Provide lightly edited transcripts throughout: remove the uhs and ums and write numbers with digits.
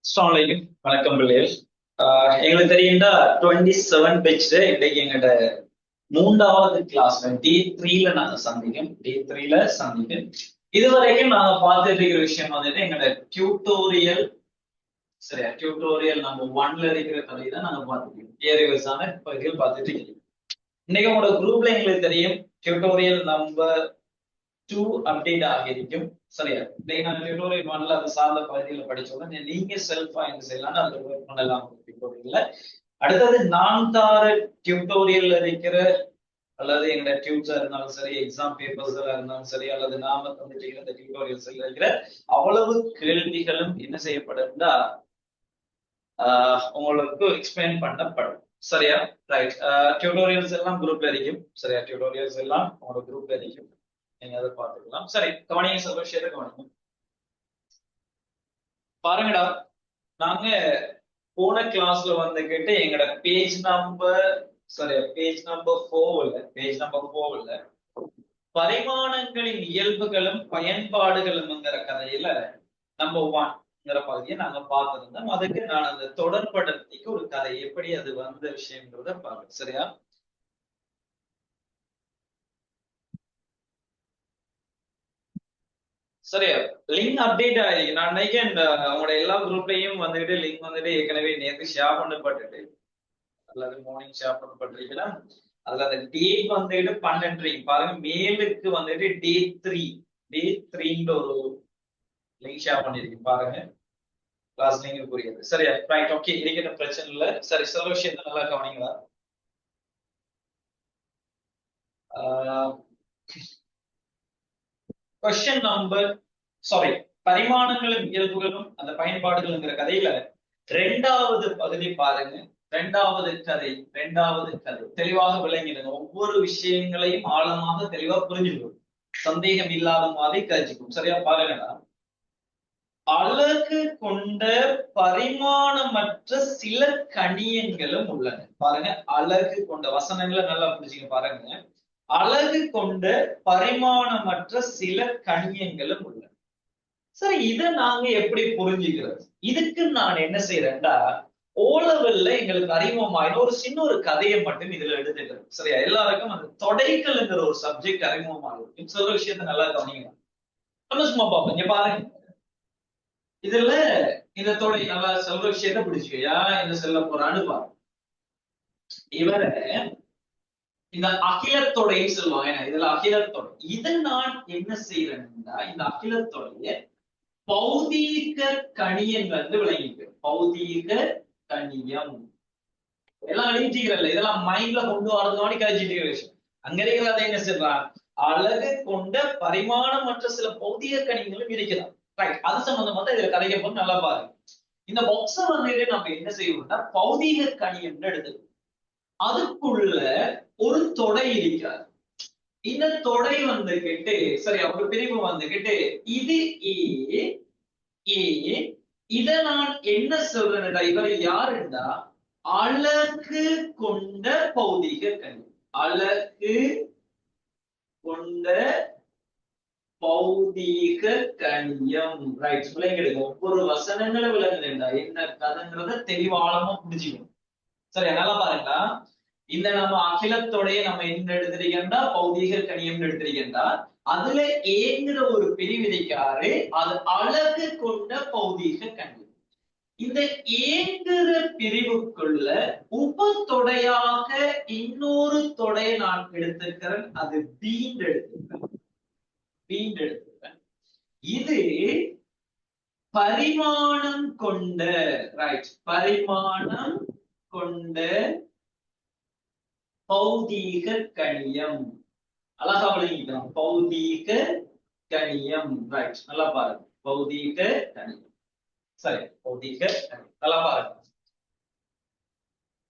அஸ்ஸலாமு வணக்கம் பிள்ளைகள். எங்களுக்கு தெரியும்டா 27 பேஜ்ல இன்னைக்கு எங்கட மூன்றாவது கிளாஸ்ல D3ல நாங்க சந்திக்கும். இதுவரைக்கும் நாங்க பார்த்துட்டு இருக்கிற விஷயம் வந்துட்டு எங்கட டியூட்டோரியல். சரியா, டியூட்டோரியல் நம்ம 1ல இருக்கிற கதை தான் நாங்க பார்த்துருக்கோம். ஏரிவர்ஸான பகுதிகள் பார்த்துட்டு இருக்கோம். இன்னைக்கு உங்களோட குரூப்ல எங்களுக்கு தெரியும் டியூட்டோரியல் நம்பர் 2 அப்டேட் ஆகியிருக்கும். சரியா, இன்னைக்கு நான் டியூட்டோரியல் 1ல அது சார்ந்த பகுதியில் படிச்சோம். நீங்க செல்ஃபா என்ன செய்யலாம், அதுல ஒர்க் பண்ணலாம் டியூட்டோரியல்ல. அடுத்தது நான் தார டியூட்டோரியல்ல இருக்கிற அல்லது எங்க டியூப்ஸா இருந்தாலும் சரி, எக்ஸாம் பேப்பர்ஸா இருந்தாலும் சரி, அல்லது நாம தந்துட்டு இந்த டியூட்டோரியல்ஸ் இருக்கிற அவ்வளவு கேள்விகளும் என்ன செய்யப்படும்னா உங்களுக்கு எக்ஸ்பிளைன் பண்ணப்படும். சரியா, ரைட். டியூட்டோரியல்ஸ் எல்லாம் குரூப்ல இருக்கும். சரியா, டியூட்டோரியல்ஸ் எல்லாம் உங்களோட குரூப்ல இருக்கும். நீங்க அதை பார்த்துக்கலாம். சரி, கவனிங்க, சொல்ற விஷயத்தை கவனிங்க. பாருங்கடா, நாங்க போன கிளாஸ்ல வந்து கேட்டு எங்கட பேஜ் நம்பர், சரியா, பேஜ் நம்பர் 4ல பரிமாணங்களின் இயல்புகளும் பயன்பாடுகளும்ங்கிற கதையில நம்பர் 1ங்கிற பகுதியை நாங்க பார்த்திருந்தோம். அதுக்கு நான் அந்த தொடர்படுத்திக்கு ஒரு கதை எப்படி அது வந்த விஷயங்கிறத பார்க்க. சரியா, சரியா, லிங்க் அப்டேட் ஆயிருக்கு. நான் நினைக்கிறேன் உங்களோட எல்லா குரூப்லயும் வந்துட்டு லிங்க் வந்துட்டு ஏற்கனவே நேற்று ஷேர் பண்ணப்பட்டுட்டு அல்லது மார்னிங் ஷேர் பண்ணப்பட்டிருக்கலாம். அதுல அந்த டேட் வந்துட்டு 12 பாருங்க, மேலுக்கு வந்துட்டு டே 3 ஒரு லிங்க் ஷேர் பண்ணிருக்கு பாருங்க. கிளாஸ் லிங்க் புரியுது. சரியா, ரைட், ஓகே, இருக்கிற பிரச்சனை இல்ல. சரி, சில விஷயத்தை நல்லா கவனிங்களா. கொஸ்டின் நம்பர், சாரி, பரிமாணங்களும் இயல்புகளும் அந்த பயன்பாடுகள்ங்கிற கதையில ரெண்டாவது பகுதி பாருங்க. ரெண்டாவது கதை தெளிவாக விளங்கிடுங்க. ஒவ்வொரு விஷயங்களையும் ஆழமாக தெளிவா புரிஞ்சுக்கணும், சந்தேகம் இல்லாத மாதிரி கழிச்சுக்கும். சரியா, பாருங்கடா. அழகு கொண்ட பரிமாணமற்ற சில கணியங்களும் உள்ளன. பாருங்க, அழகு கொண்ட வசனங்களை நல்லா புரிஞ்சுக்க பாருங்க. அழகு கொண்ட பரிமாணமற்ற சில கணியங்களும் உள்ளன. சரி, இதை நாங்க எப்படி புரிஞ்சுக்கிறது? இதுக்கு நான் என்ன செய்யறேன்டா, ஓலவெல்ல எங்களுக்கு அறிமுகமாயின ஒரு சின்ன ஒரு கதையை மட்டும் இதுல எடுத்துக்கிறேன். சரியா, எல்லாருக்கும் அந்த தொடைக்கல்ங்கிற ஒரு சப்ஜெக்ட் அறிமுகமாகும். சொல்ற விஷயத்த நல்லா கவனிங்க. நம்ம சும்மா பார்ப்போம். இங்க பாருங்க, இதுல இந்த தொடை நல்லா சொல்ற விஷயத்த பிடிச்சுக்கையா, இந்த செல்ல போறான்னு பாரு. இவரை இந்த அகிலத்தொடைன்னு சொல்லுவாங்க. இதுல அகிலத்தொடை, இதை நான் என்ன செய்யறேன்னா, இந்த அகிலத்தொடைய பௌதீக கணியம் வந்து விளங்கிக்கு. பௌதீக கணியம் எல்லாம் எழுதிக்கிறல்ல, இதெல்லாம் மைண்ட்ல கொண்டு வரதுனாடி கழிச்சிட்டு விஷயம். அங்க இருக்கிற அதை என்ன செய்யறான், அழகு கொண்ட பரிமாணமற்ற சில பௌதிக கணியங்களும் இருக்கிறான். ரைட், அது சம்பந்தமா தான் இதுல கதைக்க போது நல்லா பாருங்க. இந்த பாக்ஸ வந்துட்டு நம்ம என்ன செய்வோம்னா பௌதீக கணியம்னு எடுத்துக்கணும். அதுக்குள்ள ஒரு தொடை இருக்கிறார். இந்த தொடை வந்துகிட்டு, சரி, ஒரு பிரிவு வந்துகிட்டு இது ஏ. இத நான் என்ன சொல்றேன்டா, இவர் யாருன்னா அழகு கொண்ட பௌதிக கணியம். அழகு கொண்ட பௌதீக கணியம். ரைட், விளங்கிடுங்க. ஒவ்வொரு வசனங்களும் விளங்குதுண்டா, என்ன கதைங்கிறத தெளிவாளமா புரிஞ்சுக்கணும். சரி, நல்லா பாருங்களா. இந்த நம்ம அகிலத்தோடைய நம்ம என்ன எடுத்திருக்கா, பௌதீக கணியம் எடுத்திருக்கா. அதுல ஏங்கிற ஒரு பிரிவிதிக்காரு, அது அழகு கொண்ட பௌதீக கணியம். இந்த ஏங்கிற பிரிவுக்குள்ள உபத்தொடையாக இன்னொரு தொடையை நான் எடுத்திருக்கிறேன். அது பீண்ட் எடுத்திருக்கிறேன். இது பரிமாணம் கொண்ட, ரைட், பரிமாணம் கொண்ட பௌதீக கணியம். அழகா விளங்கிக்கலாம். பௌதீக கணியம். ரைட், நல்லா பாருங்க. பௌதீக கணியம். சரி, பௌதீக கணியம் நல்லா பாருங்க.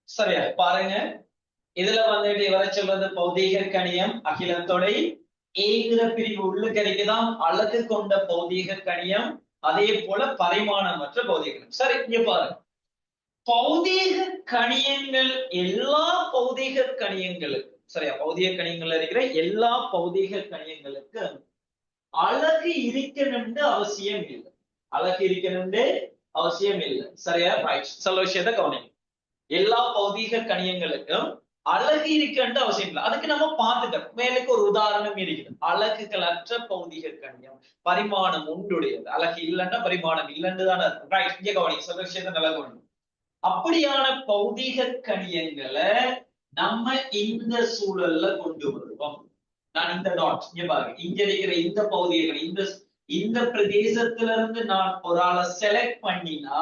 சரியா, பாருங்க. இதுல வந்துட்டு இவரை சொல்றது பௌதீக கணியம் அகிலத்தொடை. ஏங்கிற பிரிவு உள்ளுக்கறிக்குதான் அழகு கொண்ட பௌதீக கணியம். அதே போல பரிமாணமற்ற பௌதீக கணியம். சரி, இங்க பாருங்க. பௌதீக கணியங்கள் எல்லா பௌதீக கணியங்களுக்கு, சரியா, பௌதீக கணியங்கள்ல இருக்கிற எல்லா பௌதீக கணியங்களுக்கு அழகு இருக்கணும்னு அவசியம் இல்லை. அழகு இருக்கணும்னு அவசியம் இல்லை. சரியா? ரைட். சில விஷயத்தை கவனிங்க. எல்லா பௌதீக கணியங்களுக்கும் அழகு இருக்குன்ற அவசியம் இல்லை. அதுக்கு நம்ம பார்த்துட்டோம். மேலுக்கு ஒரு உதாரணம் இருக்குது. அழகுகளற்ற பௌதீக கணியம் பரிமாணம் உண்டுடையது. அழகு இல்லைன்னா பரிமாணம் இல்லைன்னு தானே இருக்கும். ரைட். இங்க கவனிங்க. சில விஷயத்தை நல்லா கவனிங்க. அப்படியான பௌதீக கணியங்களை நம்ம இந்த சூழல்ல கொண்டு வருவோம். நான் இந்த டாட் இங்க பாருங்க, இங்க இருக்கிற இந்த பகுதியை இந்த பிரதேசத்துல இருந்து நான் ஒரு ஆளை செலக்ட் பண்ணினா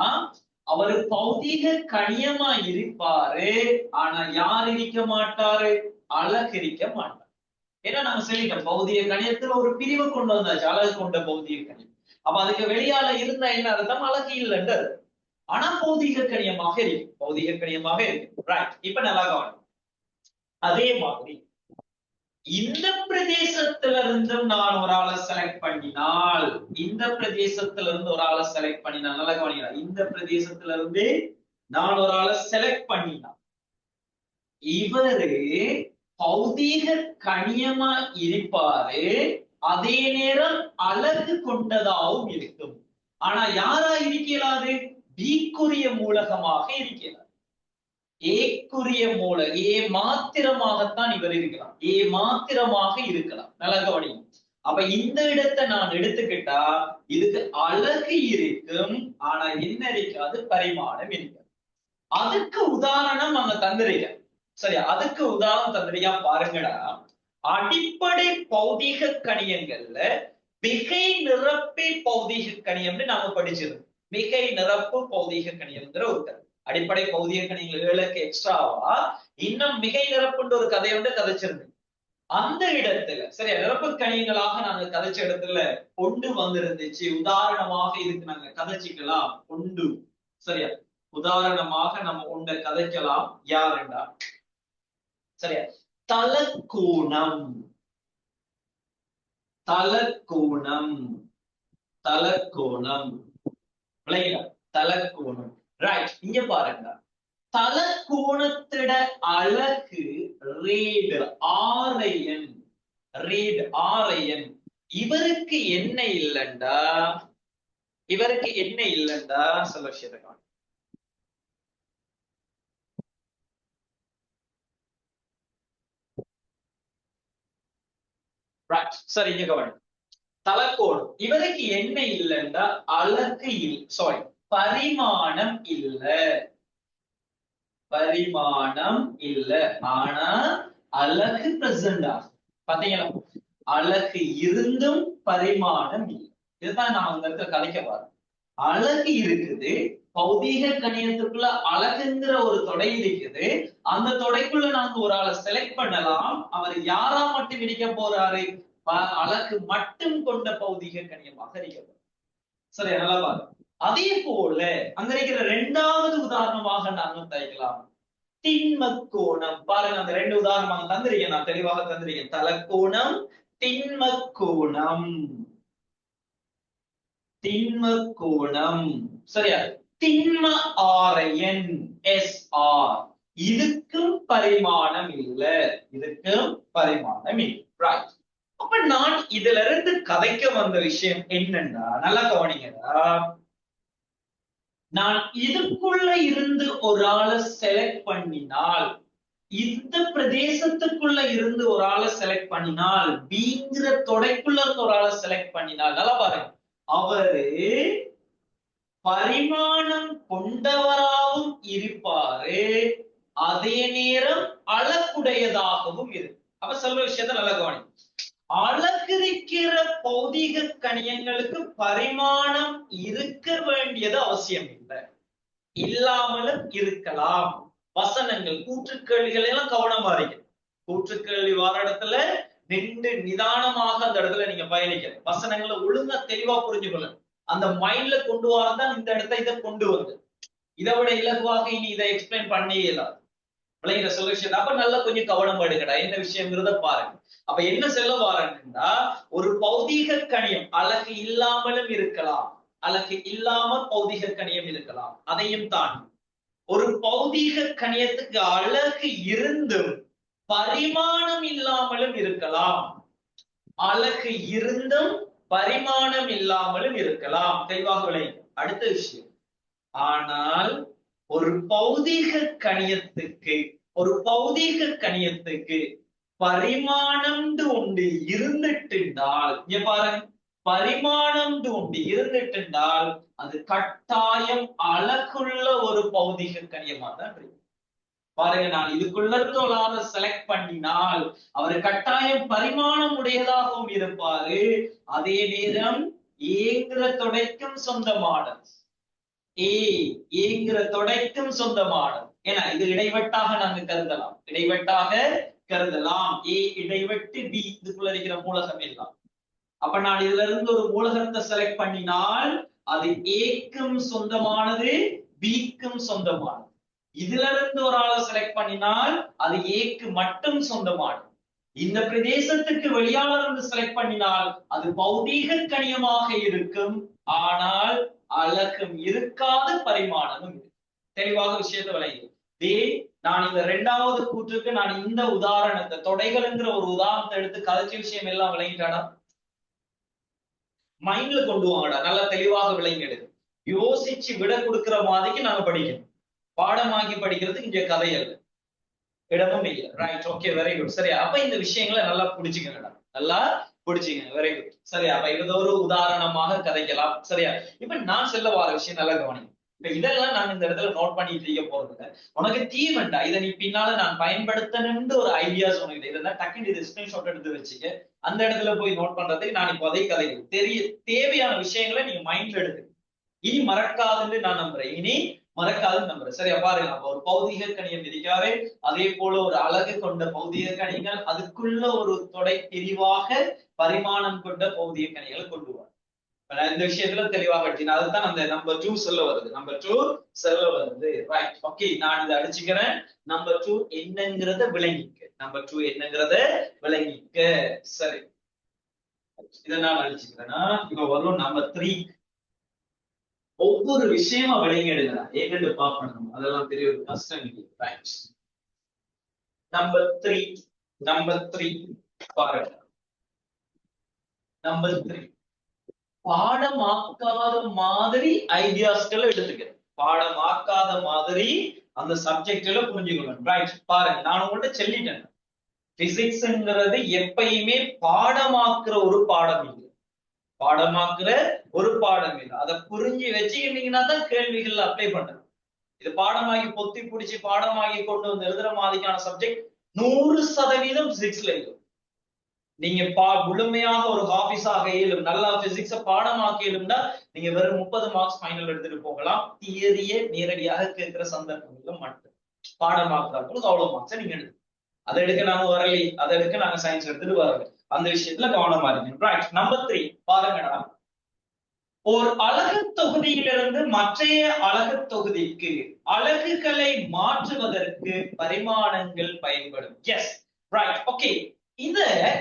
அவரு பௌதீக கணியமா இருப்பாரு. ஆனா யார் இருக்க மாட்டாரு? அழகு இருக்க மாட்டார். ஏன்னா நம்ம சொல்லிட்டோம், பௌதீக கணியத்துல ஒரு பிரிவை கொண்டு வந்தாச்சு, அழகு கொண்ட பௌதீக கணியம். அப்ப அதுக்கு வெளியால இருந்தா என்ன அர்த்தம்? அழகு இல்லைன்னு. ஆனா பௌதீக கணியமாக இருக்கு, பௌதீக கணியமாக இருக்கு. ரைட். இப்ப நல்லா கவனம். அதே மாதிரி இந்த பிரதேசத்துல இருந்தும் நான் ஒரு ஆளை செலக்ட் பண்ணினால், இந்த பிரதேசத்துல இருந்து ஒரு ஆளை செலக்ட் பண்ணினால், நல்லா கவனிக்கலாம், இந்த பிரதேசத்துல இருந்து நான் ஒரு ஆளை செலக்ட் பண்ணினால் இவரு பௌதீக கணியமா இருப்பாரு, அதே நேரம் அழகு கொண்டதாகவும் இருக்கும். ஆனா யாரா இருக்கலாது? பீக்குரிய மூலகமாக இருக்கிறார். ஏக்குரிய மூல ஏ மாத்திரமாகத்தான் இவர் இருக்கலாம். ஏ மாத்திரமாக இருக்கலாம். நல்லா கவனிங்க. அப்ப இந்த இடத்தை நான் எடுத்துக்கிட்டா இதுக்கு அழகு இருக்கும், ஆனா என்ன இருக்காது? பரிமாணம் இருக்காது. அதுக்கு உதாரணம் அங்க தந்திரிக்க. சரியா? அதுக்கு உதாரணம் தந்திரிக்கா பாருங்கடா. அடிப்படை பௌதீக கணியங்கள்ல மிகை நிரப்பி பௌதீக கணியம்னு நாம படிச்சிருக்கோம். மிகை நிரப்பு பௌதீக கணியம்ங்கிற ஒரு கதை. அடிப்படை பௌதீக கணியங்கள் 7க்கு எக்ஸ்ட்ராவா இன்னும் மிகை நிரப்புன்ற ஒரு கதையை வந்து கதைச்சிருந்தேன். அந்த இடத்துல சரியா நிரப்பு கணியங்களாக நாங்க கதைச்ச இடத்துல கொண்டு வந்திருந்துச்சு. உதாரணமாக இதுக்கு நாங்க கதைச்சிக்கலாம் கொண்டு. சரியா? உதாரணமாக நம்ம உண்ட கதைக்கலாம். யாருண்டா? சரியா? தலக்கோணம். தலக்கோணம். தலக்கோணம். தலக்கோணம். ரைட். இங்க பாருங்க, தலக்கோணத்திட அழகு ரேட் ஆரையன். ரேட் ஆரையன். இவருக்கு என்ன இல்லண்டா? இவருக்கு என்ன இல்லண்டா? சொல்ல விஷயத்தை காணும். சரி, இங்க கவனம். தலக்கோணம் இவருக்கு என்ன இல்லைன்னா அழகு சாரி பரிமாணம் இல்ல. பரிமாணம் இல்ல, ஆனா அழகு பிரசன்ட் ஆகும். பாத்தீங்களா? அழகு இருந்தும் பரிமாணம் இல்லை. இதுதான் நான் அந்த இடத்துல கலைக்க பாரு. அழகு இருக்குது, பௌதீக கணியத்துக்குள்ள அழகுங்கிற ஒரு தொடை இருக்குது. அந்த தொடைக்குள்ள நாங்க ஒரு ஆளை செலக்ட் பண்ணலாம். அவர் யாரா மட்டும் இருக்க போறாரு? அழகு மட்டும் கொண்ட பௌதீக கணியமாக இருக்கிறது. சரி, நல்லா பாருங்க. அதே போல அங்க இருக்கிற 2வது உதாரணமாக நாங்கள் தைக்கலாம். திண்மக்கோணம். பாருங்க, அந்த 2 உதாரணமாக தந்திருக்கேன், நான் தெளிவாக தந்திருக்கேன். தலக்கோணம், திண்மக்கோணம். திண்மக்கோணம். சரியா? திண்ம ஆரையன் SR. இதுக்கும் பரிமாணம் இல்ல. இதுக்கும் பரிமாணம் இல்லை. ரைட். அப்ப நான் இதுல இருந்து கதைக்க வந்த விஷயம் என்னன்னா, நல்லா கவனிங்கடா. நான் இதுக்குள்ள இருந்து ஒரு ஆளை செலக்ட் பண்ணினால், இந்த பிரதேசத்துக்குள்ள இருந்து ஒரு ஆளை செலக்ட் பண்ணினால், பிங்கிற தொடைக்குள்ள இருந்து ஒரு ஆளை செலக்ட் பண்ணினால், நல்லா பாருங்க, அவரு பரிமாணம் கொண்டவராகவும் இருப்பாரு, அதே நேரம் அழகுடையதாகவும் இருக்கு. அப்ப சொல்ற விஷயத்த நல்லா கவனிங்க. அழகிருக்கிற பௌதீக கணியங்களுக்கு பரிமாணம் இருக்க வேண்டியது அவசியம் இல்லை, இல்லாமலும் இருக்கலாம். வசனங்கள், கூற்றுக்கேள்விகள் எல்லாம் கவனமா இருக்கு. கூற்றுக்கேள்வி வார இடத்துல நின்று நிதானமாக அந்த இடத்துல நீங்க பயணிக்கிற வசனங்களை ஒழுங்கா தெளிவா புரிஞ்சுக்கொள்ள அந்த மைண்ட்ல கொண்டு வரதான் இந்த இடத்த இதை கொண்டு வந்து இதை விட இலகுவாக இனி இதை எக்ஸ்பிளைன் பண்ணே இயலாது. விளைகிற சொல்யூஷன். அப்ப நல்லா கொஞ்சம் கவனம் எடுக்கடா என்ன விஷயங்கிறத பாருங்க. அப்ப என்ன சொல்ல வாரன்னா, ஒரு பௌதீக கணியம் அழகு இல்லாமலும் இருக்கலாம், அழகு இல்லாம பௌதீக கணியம் இருக்கலாம். அதையும் தான் ஒரு பௌதீக கணியத்துக்கு அழகு இருந்தும் பரிமாணம் இல்லாமலும் இருக்கலாம். அழகு இருந்தும் பரிமாணம் இல்லாமலும் இருக்கலாம். தெளிவாக விளை. அடுத்த விஷயம், ஆனால் ஒரு பௌதீக கணியத்துக்கு பரிமாணம் ஒன்று இருந்துட்டால், இங்க பாருங்க, பரிமாணம் ஒன்று இருந்துட்டால் அது கட்டாயம் அழகுள்ள ஒரு பௌதீக கணியமா தான் இருக்கு. பாருங்க, நான் இதுக்குள்ள இருந்து ஒரு ஆளை செலக்ட் பண்ணினால் அவர் கட்டாயம் பரிமாணம் உடையதாகவும் இருப்பாரு, அதே நேரம் ஏங்கிற தொடைக்கும் சொந்தமானது. ஏங்கிற தொடைக்கும் சொந்தமானது. ஏன்னா இது இடைவெட்டாக நாங்க கருதலாம். ஏ இடைவெட்டு பி, இதுக்குள்ள இருக்கிற மூலகம் எல்லாம். அப்ப நான் இதுல இருந்து ஒரு மூலகத்தை செலக்ட் பண்ணினால் அது ஏக்கும் சொந்தமானது, பிக்கும் சொந்தமானது. இதுல இருந்து ஒரு ஆளை செலக்ட் பண்ணினால் அது ஏக்கு மட்டும் சொந்தமானது. இந்த பிரதேசத்துக்கு வெளியாளர் இருந்து செலக்ட் பண்ணினால் அது பௌதீக கணியமாக இருக்கும், ஆனால் அழகும் இருக்காது, பரிமாணமும் இருக்கு. தெளிவாக விஷயத்தை விளங்கி நான் இந்த இரண்டாவது கூற்றுக்கு நான் இந்த உதாரணத்தை, தொடைகள்ங்கிற ஒரு உதாரணத்தை எடுத்து கதைச்ச விஷயம் எல்லாம் விளங்கிட்டாடா, மைண்ட்ல கொண்டு வாங்கடா, நல்லா தெளிவாக விளங்கிடு. யோசிச்சு விட கொடுக்கிற மாதிரிக்கு நாங்க படிக்கணும். பாடமாக்கி படிக்கிறதுக்கு இங்க கதை அல்ல, இடமும் இல்லை. Right, okay, very good. சரியா, அப்ப இந்த விஷயங்களை நல்லா புடிச்சுக்கங்கடா, நல்லா புடிச்சுங்க. Very good. சரியா, அப்ப இது ஒரு உதாரணமாக கதைக்கலாம். சரியா, இப்ப நான் சொல்ல வர விஷயம் நல்லா கவனிங்க. இப்ப இதெல்லாம் நான் இந்த இடத்துல நோட் பண்ணிட்டு இருக்க போறது உனக்கு தீவண்டா, இதை நீ பின்னால நான் பயன்படுத்தணும்னு ஒரு ஐடியாஸ் உனக்கு இதெல்லாம் டக்குன்னு இது ஸ்கிரீன்ஷாட் எடுத்து வச்சுக்க. அந்த இடத்துல போய் நோட் பண்றதுக்கு நான் இப்போ அதை கதை தேவையான விஷயங்களை நீங்க மைண்ட்ல எடுத்து இனி மறக்காதுன்னு நான் நம்புறேன். இனி மறக்காதுன்னு நம்புறேன். சரியா, பாருங்க, அப்ப ஒரு பௌதீக கணியம் இருக்காரு, அதே போல ஒரு அழகு கொண்ட பௌதீக கணிகள், அதுக்குள்ள ஒரு தொடை பிரிவாக பரிமாணம் கொண்ட பௌதீக கணிகளை கொண்டுவார். இந்த விஷயத்துல தெளிவாக எடுத்தீங்க. அதுதான் அந்த நம்பர் 2 சொல்ல வருது. ரைட், ஓகே, நான் இதை அடிச்சுக்கிறேன். நம்பர் 2 என்னங்கிறத விளங்கிக்க. சரி, இதை நான் அடிச்சுக்கிறேன்னா இப்ப வரும் நம்பர் 3. ஒவ்வொரு விஷயமா விளங்கி எடுக்கலாம், ஏகண்டு பார்க்கணும், அதெல்லாம் பெரிய ஒரு கஷ்டம் இல்லை. ரைட், நம்பர் 3 பாருங்க. நம்பர் 3 பாடமாக்காத மாதிரி ஐடியாஸ்களை எடுத்துக்கிறேன். பாடமாக்காத மாதிரி அந்த சப்ஜெக்ட்ல புரிஞ்சுக்கணும். ரைட், பாருங்க, நான் உங்கள்கிட்ட சொல்லிட்டேன், பிசிக்ஸ்ங்கிறது எப்பயுமே பாடமாக்குற ஒரு பாடம் இல்லை. அதை புரிஞ்சு வச்சுக்கிட்டீங்கன்னா தான் கேள்விகள் அப்ளை பண்ணணும். இது பாடமாகி பொத்தி பிடிச்சி பாடமாகி கொண்டு வந்து எழுதுற மாதிரியான சப்ஜெக்ட் 100% பிசிக்ஸ்ல இருக்கும். நீங்க முழுமையாக ஒரு ஆபீஸாக இயலும், நல்லா பிசிக்ஸ பாடமாக்கி இயலும்னா நீங்க வெறும் 30 மார்க்ஸ் ஃபைனல் எடுத்துட்டு போகலாம். தியரியே நேரடியாக கேட்கிற சந்தர்ப்பங்கள்ல மட்டும் பாடமாக்குறாங்க அவ்வளவு மார்க்ஸ் நீங்க எடுத்து அதை எடுக்க நாங்க வரலை, அதை எடுக்க நாங்க சயின்ஸ் எடுத்துட்டு வரல. அந்த விஷயத்துல கவனமா இருங்க. ரைட், நம்பர் 3 பாருங்கடா. ஒரு அலகு தொகுதியிலிருந்து மற்றைய அலகு தொகுதிக்கு அலகுகளை மாற்றுவதற்கு பரிமாணங்கள் பயன்படும். Yes, right, okay. இத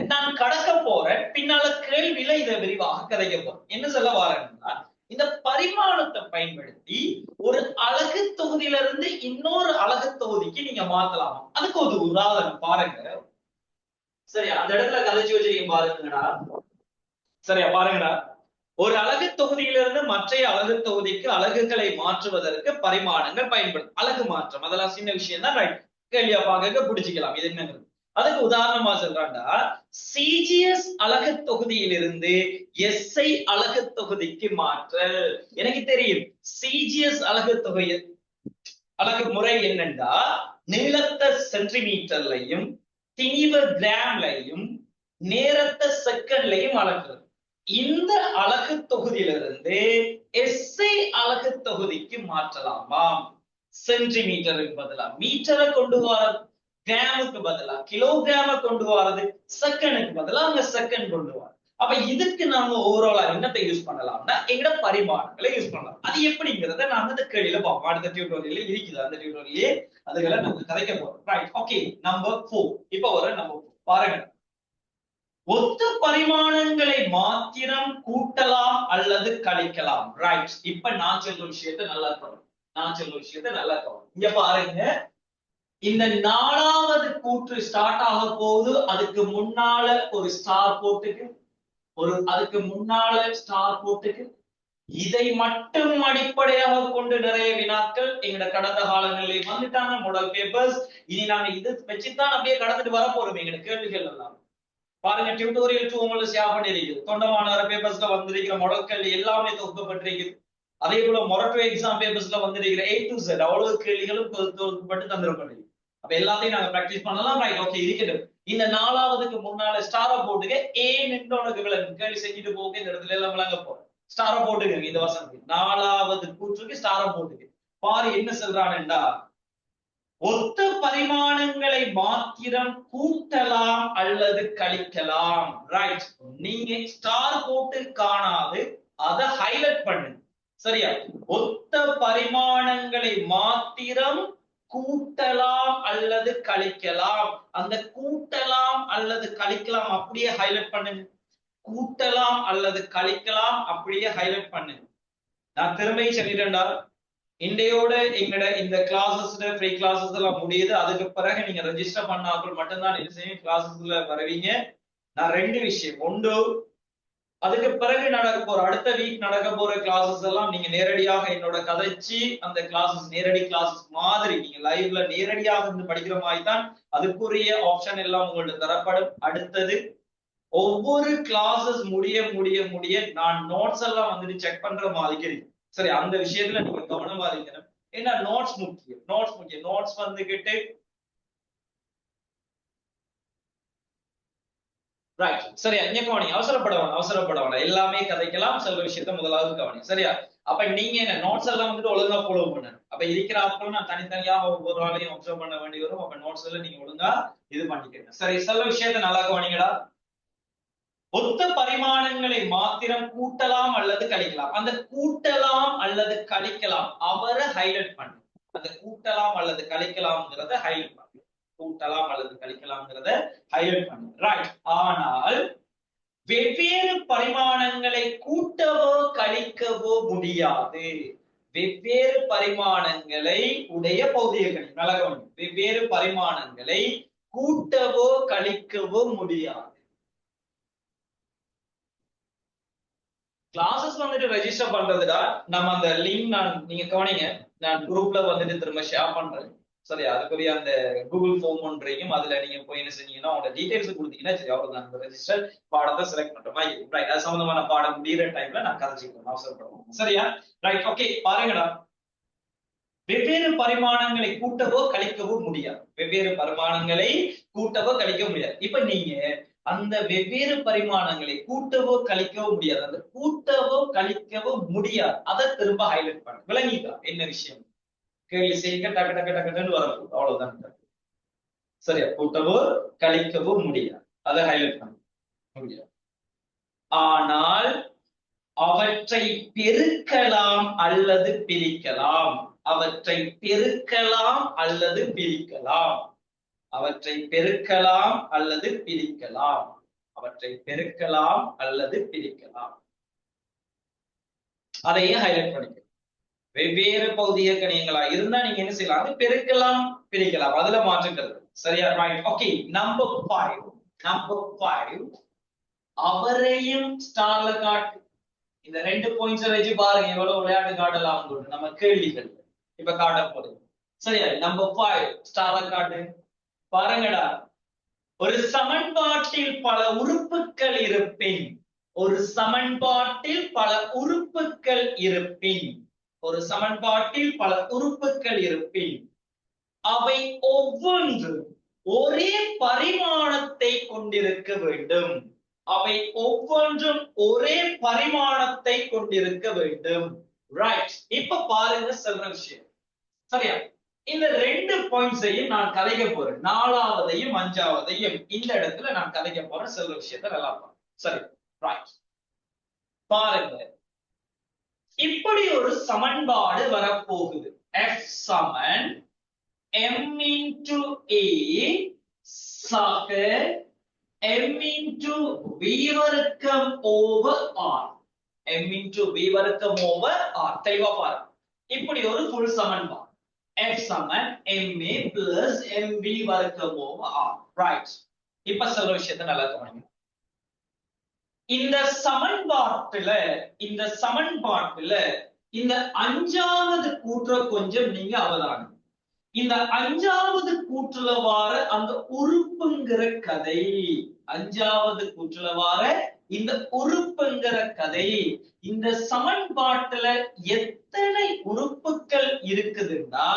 நான் கடக்க போறேன், பின்னால கேள்வியில இதை விரிவாக கதைக்க போறேன். என்ன சொல்ல வரேன்னா, இந்த பரிமாணத்தை பயன்படுத்தி ஒரு அலகு தொகுதியிலிருந்து இன்னொரு அலகு தொகுதிக்கு நீங்க மாத்தலாம். அதுக்கு ஒரு உதாரணம் பாருங்க. சரியா, அந்த இடத்துல கதைச்சு வச்சிருக்கீங்க பாருங்கடா. சரியா, பாருங்கடா. ஒரு அலகு தொகுதியிலிருந்து மற்றைய அலகு தொகுதிக்கு அலகுகளை மாற்றுவதற்கு பரிமாணங்கள் பயன்படும். அலகு மாற்றம் அதெல்லாம் சின்ன விஷயம் தான். ரைட், கேள்வியா பாக்க பிடிச்சிக்கலாம். இது என்னங்கிறது அதுக்கு உதாரணமா சொல்றாண்டா, சிஜிஎஸ் அலகு தொகுதியிலிருந்து எஸ்ஐ அலகு தொகுதிக்கு மாற்றல். எனக்கு தெரியும் சிஜிஎஸ் அலகு முறை என்னண்டா, நீளத்தை சென்டிமீட்டர்லையும் திணிவ கிராம்லையும் நேரத்தை செகண்ட்லையும் அளக்குறது. இந்த அலகு தொகுதியிலிருந்து எஸ்ஐ அலகு தொகுதிக்கு மாற்றலாமாம். சென்டிமீட்டருக்கு பதிலா மீட்டரை கொண்டு வர, கிராமுக்கு பதிலா கிலோகிராம கொண்டு வரது, செகண்டுக்கு பதிலா அங்க செகண்ட் கொண்டு வர. அப்ப இதுக்கு நாம ஓவராலா என்னத்தை யூஸ் பண்ணலாம்னா எங்கட பரிமாணங்களை யூஸ் பண்ணலாம். அது எப்படிங்கிறத நாங்க அந்த கேள்வியில பார்ப்போம். அடுத்த டியூட்டோரியல்ல இருக்குது, அந்த டியூட்டோரியல்லே அதுகளை நாங்க கதைக்க போறோம். Right, okay, number 4. இப்ப வர நம்பர் 4 பாருங்க. ஒத்த பரிமாணங்களை மாத்திரம் கூட்டலாம் அல்லது கழிக்கலாம். ரைட், இப்ப நான் சொல்ற விஷயத்தை நல்லா கவனம். இங்க பாருங்க, இந்த 4வது கூற்று ஸ்டார்ட் ஆக போகுது. அதுக்கு முன்னால ஒரு ஸ்டார் போட்டுக்கு, இதை மட்டும் அடிப்படையாக கொண்டு நிறைய வினாக்கள் எங்கட கடந்த காலங்களில் வந்துட்டாங்க மாடல் பேப்பர்ஸ். இனி நாங்க இது வச்சுதான் அப்படியே கடந்துட்டு வர போறோம் எங்க கேள்விகள் எல்லாம். பாருங்க டியூட்டோரியல் 2 உங்களுக்கு ஷேர் பண்ணிருக்குது. தொண்டமானவர பேப்பர்ஸ்ல வந்திருக்கிற மாடல் கேள்வி எல்லாமே தொகுக்கப்பட்டிருக்குது. அதே போல மொரட்டோ எக்ஸாம் பேப்பர்ஸ்ல வந்திருக்கிற A to Z அவ்வளவு கேள்விகளும் தொகுக்கப்பட்டு தந்திரப்பட்டிருக்கு. அப்ப எல்லாத்தையும் நாங்க பிராக்டிஸ் பண்ணலாம். ரைட், ஓகே, இருக்கட்டும். இந்த 4வதுக்கு முன்னால ஸ்டார போட்டுக்க ஏன் என்று உனக்கு விளங்கும் கேள்வி செஞ்சுட்டு போக இந்த இடத்துல எல்லாம் விளங்க போறோம். ஸ்டார போட்டுக்க இந்த வசனத்துக்கு 4வது கூற்றுக்கு ஸ்டார போட்டுக்க. பாரு என்ன சொல்றான்டா, ஒத்த பரிமாணங்களை மாத்திரம் கூட்டலாம் அல்லது கழிக்கலாம். ரைட், நீங்க ஸ்டார் போட்டு காணாது அதை ஹைலைட் பண்ணுங்க. சரியா? ஒத்த பரிமாணங்களை மாத்திரம் கூட்டலாம் அல்லது கழிக்கலாம். அந்த கூட்டலாம் அல்லது கழிக்கலாம் அப்படியே ஹைலைட் பண்ணுங்க. கூட்டலாம் அல்லது கழிக்கலாம் அப்படியே ஹைலைட் பண்ணுங்க. நான் திரும்ப சொல்லிட்டேன்டா, இன்றையோட எங்கட இந்த கிளாஸஸ்ல ஃப்ரீ கிளாஸஸ் எல்லாம் முடியுது. அதுக்கு பிறகு நீங்க ரெஜிஸ்டர் பண்ணாக்கள் மட்டும்தான் இது செய்யும் கிளாஸஸ்ல வருவீங்க. நான் 2 விஷயம். ஒன்று, அதுக்கு பிறகு நடக்க போற அடுத்த வீக் நடக்க போற கிளாஸஸ் எல்லாம் நீங்க நேரடியாக என்னோட கதைச்சு அந்த கிளாஸஸ் நேரடி கிளாஸஸ் மாதிரி நீங்க லைவ்ல நேரடியாக இருந்து படிக்கிற மாதிரி தான் அதுக்குரிய ஆப்ஷன் எல்லாம் உங்கள்ட்ட தரப்படும். அடுத்தது, ஒவ்வொரு கிளாஸஸ் முடிய முடிய முடிய நான் நோட்ஸ் எல்லாம் வந்துட்டு செக் பண்ற மாதிரி இருக்கு. சரி, அந்த விஷயத்துல நீங்க கவனமா இருக்கணும். ஏன்னா நோட்ஸ் முக்கியம். நோட்ஸ் வந்துகிட்டு ரைட். சரியா? நீங்க கவனிங்க, அவசரப்பட எல்லாமே கதைக்கலாம். சில விஷயத்த முதலாவது கவனிங்க. சரியா? அப்ப நீங்க என்ன நோட்ஸ் எல்லாம் வந்துட்டு ஒழுங்கா ஃபாலோ பண்ணணும். அப்ப இருக்கிற ஆட்கள் நான் தனித்தனியா ஒவ்வொரு ஆளையும் அப்சர்வ் பண்ண வேண்டி வரும். அப்ப நோட்ஸ் எல்லாம் நீங்க ஒழுங்கா இது பண்ணிக்கிறீங்க. சரி, சில விஷயத்த நல்லா கவனிங்கடா. ஒத்த பரிமாணங்களை மாத்திரம் கூட்டலாம் அல்லது கழிக்கலாம். அந்த கூட்டலாம் அல்லது கழிக்கலாம் அவரை ஹைலைட் பண்ணு. அந்த கூட்டலாம் அல்லது கழிக்கலாம்ங்கிறத ஹைலைட் பண்ணு. கூட்டலாம் அல்லது கழிக்கலாம்ங்கிறத ஹைலைட் பண்ணு. ரைட். ஆனால் வெவ்வேறு பரிமாணங்களை கூட்டவோ கழிக்கவோ முடியாது. வெவ்வேறு பரிமாணங்களை உடைய பௌதிக கணிதம் நலகவனி. வெவ்வேறு பரிமாணங்களை கூட்டவோ கழிக்கவோ முடியாது. கிளாஸஸ் வந்துட்டு ரெஜிஸ்டர் பண்றதுடா, நம்ம அந்த லிங்க் நீங்க கவனிங்க, நான் குரூப்ல வந்துட்டு திரும்ப ஷேர் பண்றேன். சரி, அதுக்குரிய அந்த கூகுள் ஃபார்ம் ஒன்றையும் அதுல நீங்க போய் என்ன செஞ்சீங்கன்னா உங்களோட டீடைல்ஸ் கொடுத்தீங்கன்னா சரி, அவ்வளவுதான். அந்த ரெஜிஸ்டர் பாடத்தை செலக்ட் பண்ற மாதிரி இருக்கும். ரைட், அது சம்பந்தமான பாடம் முடிகிற டைம்ல நான் கதைச்சிக்கிறேன், அவசரப்படுவோம். சரியா? ரைட், ஓகே, பாருங்கடா. வெவ்வேறு பரிமாணங்களை கூட்டவோ கழிக்கவோ முடியாது. வெவ்வேறு பரிமாணங்களை கூட்டவோ கழிக்க முடியாது. இப்ப நீங்க அந்த வெவ்வேறு பரிமாணங்களை கூட்டவோ கழிக்கவோ முடியாது. அந்த கூட்டவோ கழிக்கவோ முடியாது அதை திரும்ப ஹைலைட் பண்ண விளங்கிக்கலாம் என்ன விஷயம். கேள்வி செய்ய டக்கு டக்கு டக்குன்னு வரக்கூடாது, அவ்வளவுதான். சரியா? கூட்டவோ கழிக்கவோ முடியாது, அதை ஹைலைட் பண்ண முடியாது. ஆனால் அவற்றை பெருக்கலாம் அல்லது பிரிக்கலாம். அவற்றை பெருக்கலாம் அல்லது பிரிக்கலாம். அவற்றை பெருக்கலாம் அல்லது பிரிக்கலாம். அவற்றை பெருக்கலாம் அல்லது பிரிக்கலாம். அதையே ஹைலைட் பண்ணிக்க. வெவ்வேறு பௌதிக கணியங்களா இருந்தா நீங்க என்ன செய்யலாம்? அது பெருக்கலாம் பிரிக்கலாம், அதுல மாற்றுக்கிறது. சரியா? Right, okay. நம்பர் 5 அவரையும் ஸ்டார்ல காட்டு. இந்த 2 பாயிண்ட்ஸ் வச்சு பாருங்க எவ்வளவு விளையாட்டு காட்டலாம் நம்ம கேள்விகள் இப்ப காட்ட போகுது. சரியா? நம்பர் 5 ஸ்டார காட்டு. பாருங்கடா, ஒரு சமன்பாட்டில் பல உறுப்புகள் இருப்பின், ஒரு சமன்பாட்டில் பல உறுப்புகள் இருப்பின், ஒரு சமன்பாட்டில் பல உறுப்புகள் இருப்பின் அவை ஒவ்வொன்றும் ஒரே பரிமாணத்தை கொண்டிருக்க வேண்டும். அவை ஒவ்வொன்றும் ஒரே பரிமாணத்தை கொண்டிருக்க வேண்டும். ரைட், இப்ப பாருங்க சொல்ற விஷயம். சரியா? இந்த 2 பாயிண்ட்ஸையும் நான் கதைக்க போறேன். 4வதையும் 5வதையும் இந்த இடத்துல நான் கதைக்க போறேன். சொல்ற விஷயத்தை நல்லா பாருங்க. சரி, ரைட். பாருங்க, இப்படி ஒரு சமன்பாடு வரப்போகுது. F Saman m into a சக m into v வர்க்கம் over r. m into v வர்க்கம் over r. தெளிவா பாருங்க. இப்படி ஒரு full சமன்பாடு f சமன் ma plus mv வர்க்கம் over r. ரைட். இப்ப சொல்ற விஷயத்தை நல்லா கவனிங்க. இந்த சமன்பாட்டுல இந்த சமன்பாட்டுல இந்த அஞ்சாவது கூற்ற கொஞ்சம் நீங்க அவதானம். இந்த அஞ்சாவது கூற்றுல வார அந்த உறுப்புங்கிற கதை, அஞ்சாவது கூற்றுல வார இந்த உறுப்புங்கிற கதை, இந்த சமன்பாட்டுல எத்தனை உறுப்புகள் இருக்குதுன்னா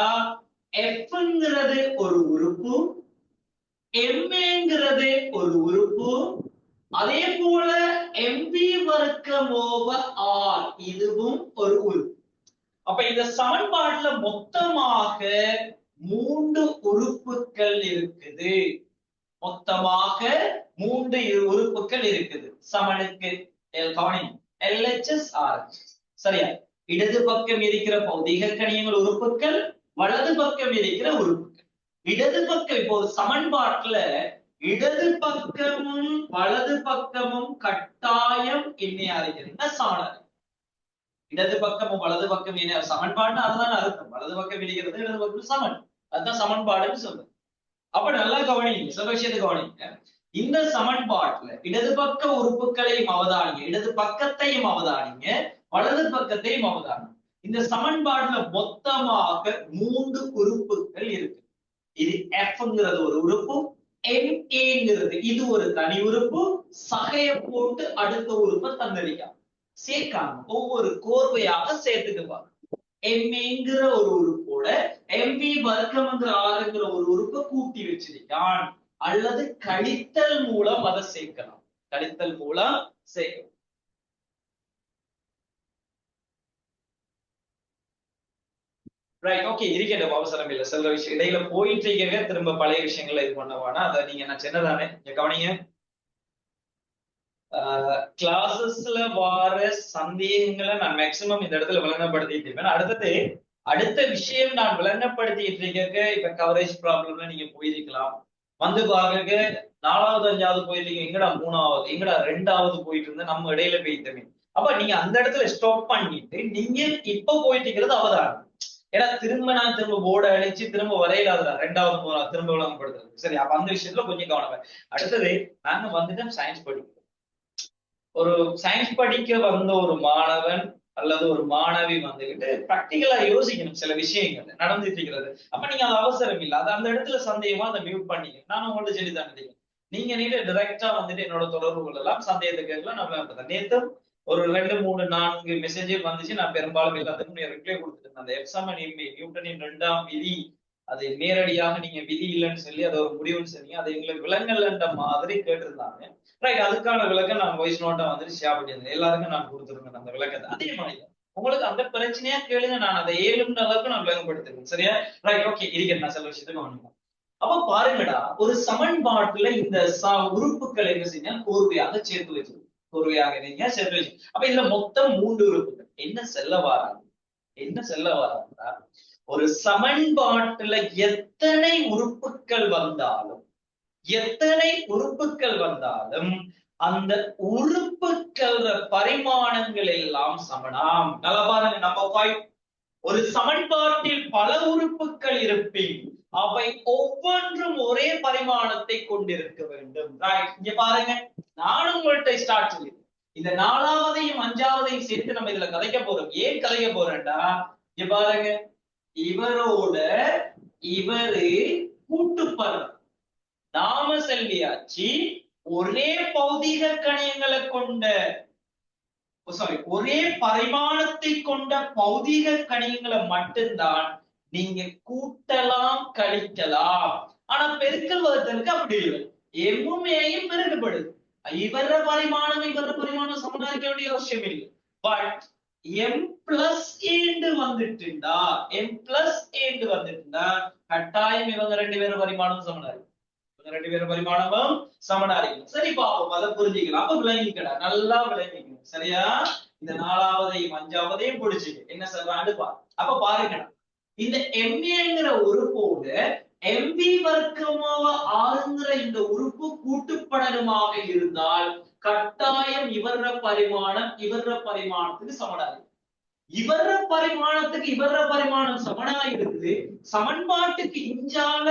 எஃப்ங்கிறது ஒரு உறுப்பு, எம்ங்கிறது ஒரு உறுப்பு, அதே போல எம்பி வர்க்கம் ஓவர் ஆர் இதுவும் ஒரு உறுப்பு. அப்ப இந்த சமன்பாட்டுல மொத்தமாக 3 உறுப்புகள் இருக்குது. மொத்தமாக 3 உறுப்புகள் இருக்குது சமனுக்கு. கவனிங்க, LHS RHS சரியா? இடது பக்கம் இருக்கிற பௌதிக கணியங்கள் உறுப்புகள், வலது பக்கம் இருக்கிற உறுப்புகள். இடது பக்கம் இப்போ சமன்பாட்டுல இடது பக்கமும் வலது பக்கமும் கட்டாயம் என்னையா இருக்கிறதுன்னா சமனாக. இடது பக்கமும் வலது பக்கம் என்ன சமன்பாடு, அதுதான் அர்த்தம். வலது பக்கம் இருக்கிறது, இடது பக்கம் சமன், அதுதான் சமன்பாடுன்னு சொல்லுது. அப்ப நல்லா கவனிங்க, சில விஷயத்தை கவனிங்க. இந்த சமன்பாட்டுல இடது பக்க உறுப்புகளையும் அவதானிங்க, இடது பக்கத்தையும் அவதானிங்க, வலது பக்கத்தையும் அவதானிங்க. இந்த சமன்பாடுல மொத்தமாக 3 உறுப்புகள் இருக்கு. இது Fங்கிறது ஒரு உறுப்பு, MAங்கிறது இது ஒரு தனி உறுப்பு. சகைய போட்டு அடுத்த உறுப்பை தந்தளிக்காம சேர்க்காம ஒவ்வொரு கோர்வையாக சேர்த்துக்குவாங்க. எம்ங்கிற ஒரு உறுப்போட எம்பி வர்க்கம்ங்கிற ஆறுங்கிற ஒரு உறுப்பை கூட்டி வச்சிருக்கான், அல்லது கழித்தல் மூலம் அதை சேர்க்கலாம். கழித்தல் மூலம் சேர்க்கலாம். ரைட், ஓகே, இருக்கட்டும், அவசரம் இல்லை. சில விஷயம் இடையில போயிட்டு இருக்க, திரும்ப பழைய விஷயங்களை இது பண்ணவானா, அதை நீங்க நான் சின்னதானே கவனிங்க. கிளாஸஸ்ல வார சந்தேகங்களை நான் மேக்சிமம் இந்த இடத்துல விளங்கப்படுத்திட்டு இருப்பேன். அடுத்த விஷயம் நான் விளங்கப்படுத்திட்டு இருக்க, இப்ப கவரேஜ் ப்ராப்ளம்ல நீங்க போயிருக்கலாம், வந்து பாருங்க 4வது 5வது போயிருக்கீங்க, எங்கடா 3வது எங்கடா 2வது போயிட்டு இருந்த நம்ம இடையில போயிட்டமே. அப்ப நீங்க அந்த இடத்துல ஸ்டாப் பண்ணிட்டு நீங்க இப்ப போயிட்டு இருக்கிறது அவதானம். ஏன்னா திரும்ப போர்டை அழிச்சு திரும்ப வரையிலாதுடா 2வது 3வது திரும்ப விளங்கப்படுத்துறது. சரி, அப்ப அந்த விஷயத்துல கொஞ்சம் கவனம். அடுத்தது நாங்க வந்துட்டு சயின்ஸ் படிக்கிறோம். ஒரு சயின்ஸ் படிக்க வந்த ஒரு மாணவன் அல்லது ஒரு மாணவி வந்துகிட்டு பிராக்டிகலா யோசிக்கணும் சில விஷயங்கள் நடந்துட்டு இருக்கிறது. அப்ப நீங்க அது அவசரம் இல்லை, அது அந்த இடத்துல சந்தேகமா அதை மியூட் பண்ணீங்க. நான் உங்கள்ட்ட சொல்லி தான் நீங்க நீங்க டைரக்டா வந்துட்டு என்னோட தொடர்பு கொள்ளலாம், சந்தேகத்துக்கு நம்ம நேத்து ஒரு 2 3 4 மெசேஜே வந்துச்சு. நான் பெரும்பாலும் எல்லாத்துக்கும் ரிப்ளை கொடுத்துட்டேன். அந்த எப்சம் நியூட்டனின் 2ஆம் விதி அது நேரடியாக நீங்க விதி இல்லைன்னு சொல்லி அதை ஒரு முடிவுன்னு சொன்னீங்க, அதை எங்களுக்கு விலங்கல்ன்ற மாதிரி கேட்டிருந்தாங்க. ரைட், அதுக்கான விளக்கம் நான் வாய்ஸ் நோட்டா வந்துட்டு ஷேர் பண்ணியிருந்தேன், எல்லாருக்கும் நான் கொடுத்துருக்கேன் அந்த விளக்கத்தை. அதே மாதிரி உங்களுக்கு அந்த பிரச்சனையா கேளுங்க, நான் அதை 7 அளவுக்கு நான் விளங்கப்படுத்துறேன். சரியா? ரைட், ஓகே, இருக்கேன். நான் சில விஷயத்துக்கு கவனிப்போம். அப்ப பாருங்கடா, ஒரு சமன்பாட்டுல இந்த உறுப்புகள் என்ன செய்ய கோர்வையாக சேர்த்து வச்சிருக்கோம். கோர்வையாக நீங்க சேர்த்து வச்சு, அப்ப இதுல மொத்தம் 3 உறுப்புகள். என்ன செல்ல வராங்க ஒரு சமன்பாட்டுல எத்தனை உறுப்புகள் வந்தாலும் அந்த உறுப்புகள் பரிமாணங்கள் எல்லாம் சமனாம். நல்லா பாருங்க, நம்ம ஒரு சமன்பாட்டில் பல உறுப்புகள் இருப்பின் அவை ஒவ்வொன்றும் ஒரே பரிமாணத்தை கொண்டிருக்க வேண்டும். இங்க பாருங்க, நானும் உங்கள்கிட்ட ஸ்டார்ட் சொல்லி இந்த 4வதையும் 5வதையும் சேர்த்து நம்ம இதுல கதைக்க போறோம். ஏன் கதைக்க போறேன்டா, இங்க பாருங்க, இவரோட இவரு கூட்டுப்பதம் நாம செல்வியாச்சு ஒரே பௌதிக கணியங்களை கொண்ட ஒரே பரிமாணத்தை கொண்ட பௌதிக கணியங்களை மட்டும்தான் நீங்க கூட்டலாம் கழிக்கலாம். ஆனா பெருக்கல் வகுத்தலுக்கு அப்படி இல்லை, எம்மும் ஏயும் பெருக்கப்படுது. இவர பரிமாணம் சமனா இருக்க வேண்டிய அவசியம் இல்லை. பட் எம் பிளஸ் ஏண்டு வந்துட்டுண்டா கட்டாயம் இவங்க 2 பேரும் பரிமாணம் சமனா இருக்கு. 2 பேரும் பரிமாணமும் சமனா இருக்கு. சரி பாப்போம், அதை புரிஞ்சுக்கலாம். அப்ப விளங்கிக்கடா, நல்லா விளங்கிக்கணும். சரியா? இந்த 4வதையும் 5வதையும் பிடிச்சிட்டு என்ன சொல்றான்னு பாரு. அப்ப பாருங்கடா, இந்த எம்ஏங்கிற உறுப்போடு எம்பி வர்க்கமாக ஆறுங்கிற இந்த உறுப்பு கூட்டுப்படலுமாக இருந்தால் கட்டாயம் இவர பரிமாணத்துக்கு சமனா இருக்கு. இவர பரிமாணத்துக்கு இவர பரிமாணம் சமனா இருக்குது. சமன்பாட்டுக்கு இஞ்சால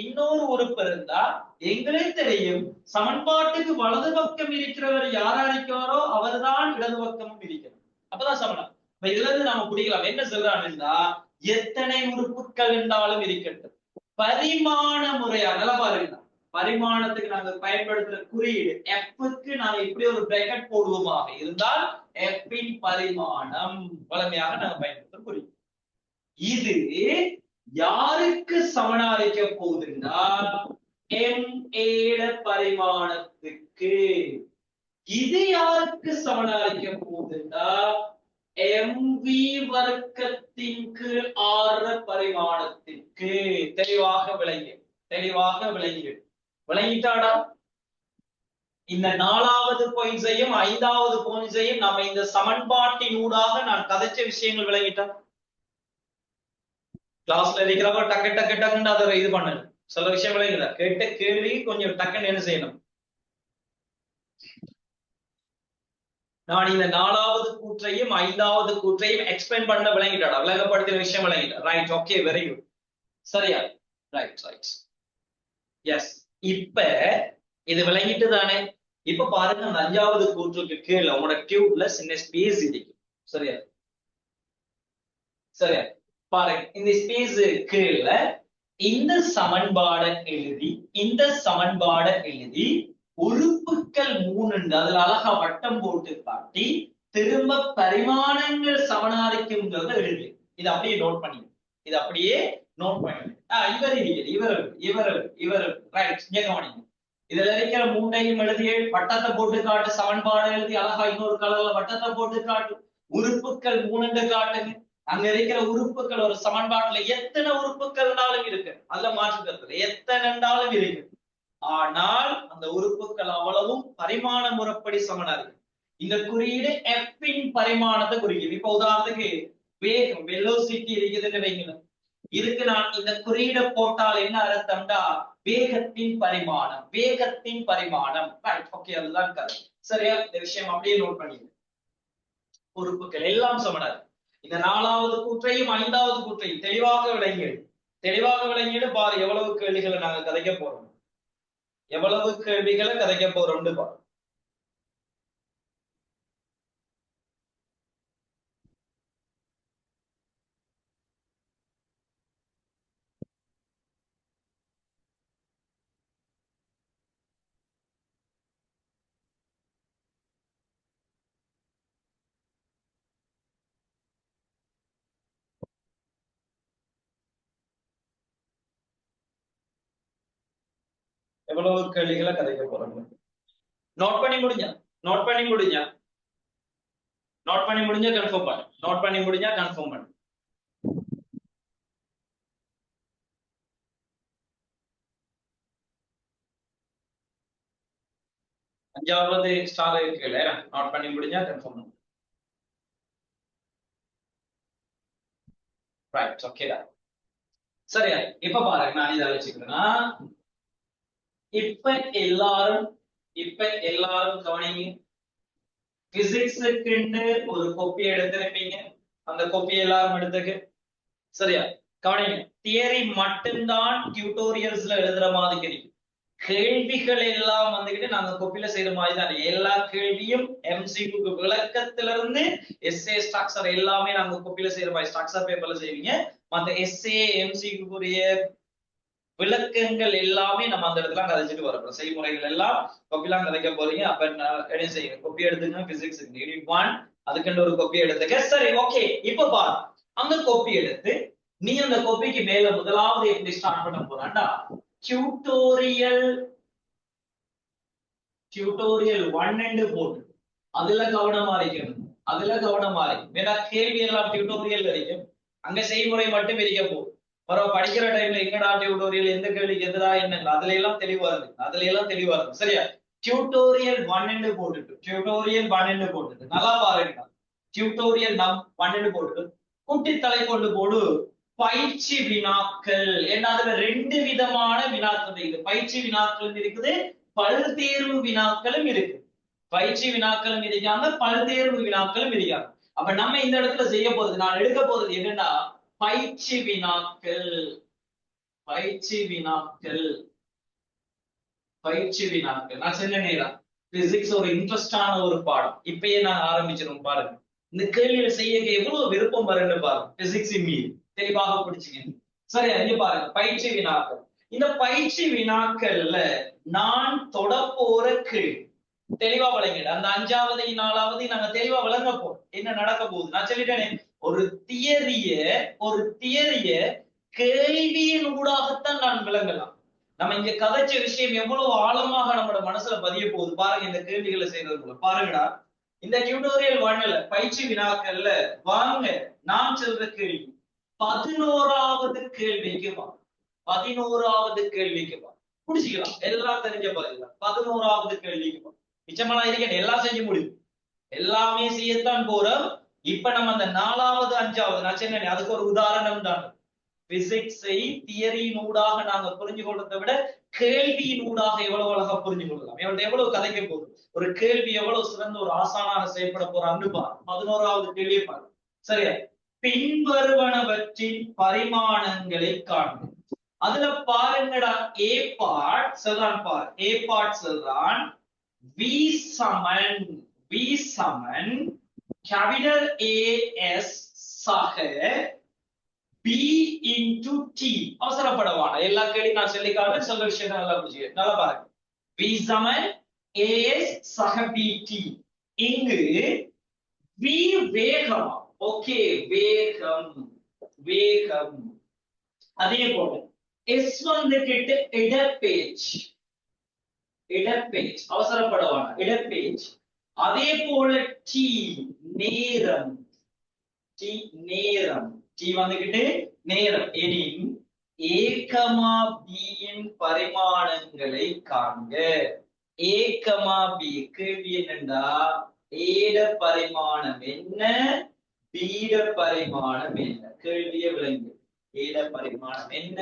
இன்னொரு உறுப்பு இருந்தா எங்களே தெரியும் சமன்பாட்டுக்கு வலது பக்கம் இருக்கிறவர் யாரா இருக்கிறாரோ அவர்தான் இடது பக்கமும் இருக்கிறார். அப்பதான் சமணம். இப்ப இதுல இருந்து நாம பிடிக்கலாம் என்ன சொல்றாங்கன்னா எத்தனை உறுப்புகள் இருந்தாலும் இருக்கட்டும் பரிமாண முறையா நல்லா பாருங்க. பரிமாணத்துக்கு நாங்க பயன்படுத்துற குறியீடு எஃப்க்கு நாங்க இப்படி ஒரு பிராக்கெட் போடுவோமாக இருந்தால் எஃப்பின் பரிமாணம் வளமையாக நாங்க பயன்படுத்துற குறியீடு. இது யாருக்கு சமனாரிக்க போகுதுன்னா எம் ஏட பரிமாணத்துக்கு. இது யாருக்கு சமனாரிக்க போகுதுன்னா எம்வி வர்க்கத்தின் கீழ் ஆற பரிமாணத்திற்கு. தெளிவாக விளங்கி விளங்கிட்டாடா. இந்த 4வது பாயிண்ட்ஸையும் 5வது பாயிண்ட்ஸையும் நம்ம இந்த சமன்பாட்டினூடாக நான் கதைச்ச விஷயங்கள் விளங்கிட்டா. கிளாஸ்ல இருக்கிறப்ப டக்கு டக்கு டக்குன்னு அதை இது பண்ணணும். சில விஷயம் விளங்குதா? கேட்ட கேள்வி கொஞ்சம் டக்குன்னு என்ன செய்யணும். நான் இந்த 4வது கூற்றையும் 5வது கூற்றையும் எக்ஸ்பிளைன் பண்ண விளங்கிட்டாடா. விளங்கப்படுத்தின விஷயம் விளங்கிட்டா. Right, okay, very good. சரியா? ரைட். எஸ். இப்ப இது விளங்கிட்டு தானே. இப்ப பாருங்க அந்த 5வது கூற்றுக்கு கீழே உங்களோட டியூப்ல சின்ன ஸ்பேஸ் இருக்கு. சரியா பாருங்க. இந்த ஸ்பேஸ் கீழே இந்த சமன்பாடை எழுதி உறுப்புகள் 3 அதுல அழகா வட்டம் போட்டு காட்டி திரும்ப பரிமாணங்கள் சமனாரிக்கும்ங்கிறத எழுதி இதை அப்படியே நோட் பண்ணி இவர் ரைட். கவனிங்க. இதுல இருக்கிற 3ஐயும் எழுதி வட்டத்தை போட்டு காட்டு, சமன்பாடு எழுதி அழகா இன்னொரு கலர்ல வட்டத்தை போட்டு காட்டு, உறுப்புகள் 3 காட்டுங்க. அங்க இருக்கிற உறுப்புகள் ஒரு சமன்பாட்டுல எத்தனை உறுப்புகள்னாலும் இருக்கு, அதுல மாற்றுக்கிறது எத்தனைண்டாலும் இருக்கு. ஆனால் அந்த உறுப்புகள் அவ்வளவும் பரிமாண முறைப்படி சமனா இருக்கு. இந்த குறியீடு எஃப்பின் பரிமாணத்தை குறிக்குது. இப்ப உதாரணத்துக்கு வேகம் வெலோசிட்டி இருக்குதுன்னு வைக்கணும். இதுக்கு நான் இந்த குறியீடை போட்டால் என்ன அர்த்தம்டா வேகத்தின் பரிமாணம். ஓகே, அதுதான் கதை. சரியா? இந்த விஷயம் அப்படியே நோட் பண்ணிடு. உறுப்புகள் எல்லாம் சமனார். இந்த 4வது கூற்றையும் 5வது கூற்றையும் தெளிவாக விளங்கிடு. பாரு எவ்வளவு கேள்விகளை நாங்க கதைக்க போறோம், பாரு. எவ்வளவு கேள்விகளை கதைக்க போறோம். நோட் பண்ணி முடிஞ்சா கன்ஃபார்ம் பண்ணு. அஞ்சாவது ஸ்டார் இருக்குல்ல, நோட் பண்ணி முடிஞ்சா கன்ஃபார்ம் பண்ணு. ரைட், ஓகேடா. சரியா? இப்ப பாருங்க, நான் இதை வச்சுக்கிறேன்னா இப்ப எல்லாரும் கவனிங்க. பிசிக்ஸுக்குன்னு ஒரு கோப்பி எடுத்திருப்பீங்க, அந்த கோப்பி எல்லாரும் எடுத்துக்கு. சரியா? கவனிங்க. தியரி மட்டும்தான் டியூட்டோரியல்ஸ்ல எழுதுற மாதிரி இருக்கு. கேள்விகள் எல்லாம் வந்துகிட்டு நாங்க கோப்பில செய்யற மாதிரி தான். எல்லா கேள்வியும் எம்சிக்கு விளக்கத்திலிருந்து எஸ்ஏ ஸ்ட்ரக்சர் எல்லாமே நாங்க கோப்பில செய்யற மாதிரி ஸ்ட்ரக்சர் பேப்பர்ல செய்வீங்க. மத்த எஸ்ஏ எம்சிக்குரிய விளக்கங்கள் எல்லாமே நம்ம அந்த இடத்துல கதைச்சிட்டு வரோம். செய்முறைகள் எல்லாம் கொப்பிலாம் கதைக்க போறீங்க. அப்ப என்ன செய்யுங்க, கொப்பி எடுத்துங்க. பிசிக்ஸ் யூனிட் 1 அதுக்குன்னு ஒரு கொப்பி எடுத்துக்க. சரி, ஓகே. இப்ப பாரு, அந்த கொப்பி எடுத்து நீ அந்த கொப்பிக்கு மேல முதலாவது எப்படி ஸ்டார்ட் பண்ண போறான்டா டியூட்டோரியல் 1 போட்டு அதுல கவனமா இருக்கணும். வேணா கேள்வி எல்லாம் டியூட்டோரியல் இருக்கும், அங்க செய்முறை மட்டும் இருக்க போகும். படிக்கிற டைம்ல எங்கடா டியூட்டோரியல், எந்த கேள்விக்கு எதிரா என்ன, அதுல எல்லாம் தெளிவா இருக்கு. சரியா? டியூட்டோரியல் 1 போட்டுட்டு நல்லா பாருங்க. டியூட்டோரியல் 1 போட்டுட்டு குட்டி தலை கொண்டு போடு பயிற்சி வினாக்கள். ஏன்னா அதுல 2 விதமான வினாக்கள் இருக்குது. பயிற்சி வினாக்களும் இருக்குது, பழுதேர்வு வினாக்களும் இருக்கு. பயிற்சி வினாக்களும் இருக்காங்க, பழுதேர்வு வினாக்களும் இருக்காங்க. அப்ப நம்ம இந்த இடத்துல செய்ய போறது, நான் எடுக்க போறது என்னன்னா பயிற்சி வினாக்கள். பயிற்சி வினாக்கள். பயிற்சி வினாக்கள். நான் சொன்ன நேரம் பிசிக்ஸ் ஒரு இன்ட்ரெஸ்டான ஒரு பாடம். இப்பயே நான் ஆரம்பிச்சிடும் பாருங்க. இந்த கேள்வியை செய்ய எவ்வளவு விருப்பம் வருன்னு பாருங்க. பிசிக்ஸின் மீது தெளிவாக பிடிச்சிங்க. சரியா, இங்க பாருங்க பயிற்சி வினாக்கள். இந்த பயிற்சி வினாக்கள்ல நான் தொட போற கேள்வி தெளிவா விளங்கிடு. அந்த 5வது 4வது நாங்க தெளிவா விளங்க போறோம் என்ன நடக்க போகுது. நான் சொல்லிட்டேனே, ஒரு தியரிய கேள்வியின் ஊடாகத்தான் நான் விளங்கலாம். நம்ம இங்க கதைச்ச விஷயம் எவ்வளவு ஆழமாக நம்மளோட மனசுல பதிய போகுது பாருங்க. இந்த கேள்விகளை செய்யறது பாருங்கடா. இந்த டியூட்டோரியல் 1ல பயிற்சி வினாக்கள்ல வாங்க நான் சொல்ற கேள்வி 11வது கேள்விக்கு வா. 11வது கேள்விக்கு வா. புடிச்சுக்கலாம், எல்லாம் தெரிஞ்ச பதில். 11வது கேள்விக்கு வா. மிச்சமெல்லாம் இருக்கேன், எல்லாம் செஞ்சு முடியும், எல்லாமே செய்யத்தான் போறோம். இப்ப நம்ம அந்த 4வது 5வது நான் சொன்னேன், அதுக்கு ஒரு உதாரணம் தான். பிசிக்ஸை தியரியின் ஊடாக நாங்க புரிஞ்சு கொள்றதை விட கேள்வியின் ஊடாக எவ்வளவு அழகா புரிஞ்சு கொள்ளலாம். எவ்வளவு கதைக்க போகுது, ஒரு கேள்வி எவ்வளவு சிறந்த ஒரு ஆசானாக செயல்பட போறான்னு பாரு. 11வது கேள்வியை பாரு. சரியா, பின்வருவனவற்றின் பரிமாணங்களை காண்க. அதுல பாருங்கடா, ஏ பார்ட் சொல்றான் பாரு. ஏ பார்ட் சொல்றான் v சமன் capital AS சக b into t. அவசரப்படவான எல்லா கேள்வி நான் சொல்லி காட்டுறேன், சொல்ற விஷயத்தை நல்லா புரிஞ்சுக்க. நல்லா பாருங்க, v சமன் AS சக bt. இங்கு v வேகம். ஓகே, வேகம். அதே போல s வந்துகிட்டு இடப்பெயர்ச்சி. அவசரப்படவான இடப்பெயர்ச்சி. அதே போல t நேரம். t வந்துகிட்டு நேரம். எனின் a, b இன் பரிமாணங்களை காண்க. a, b கேள்வி என்னண்டா, a ட பரிமாணம் என்ன, b ட பரிமாணம் என்ன? கேள்வியை விளங்கு. a ட பரிமாணம் என்ன,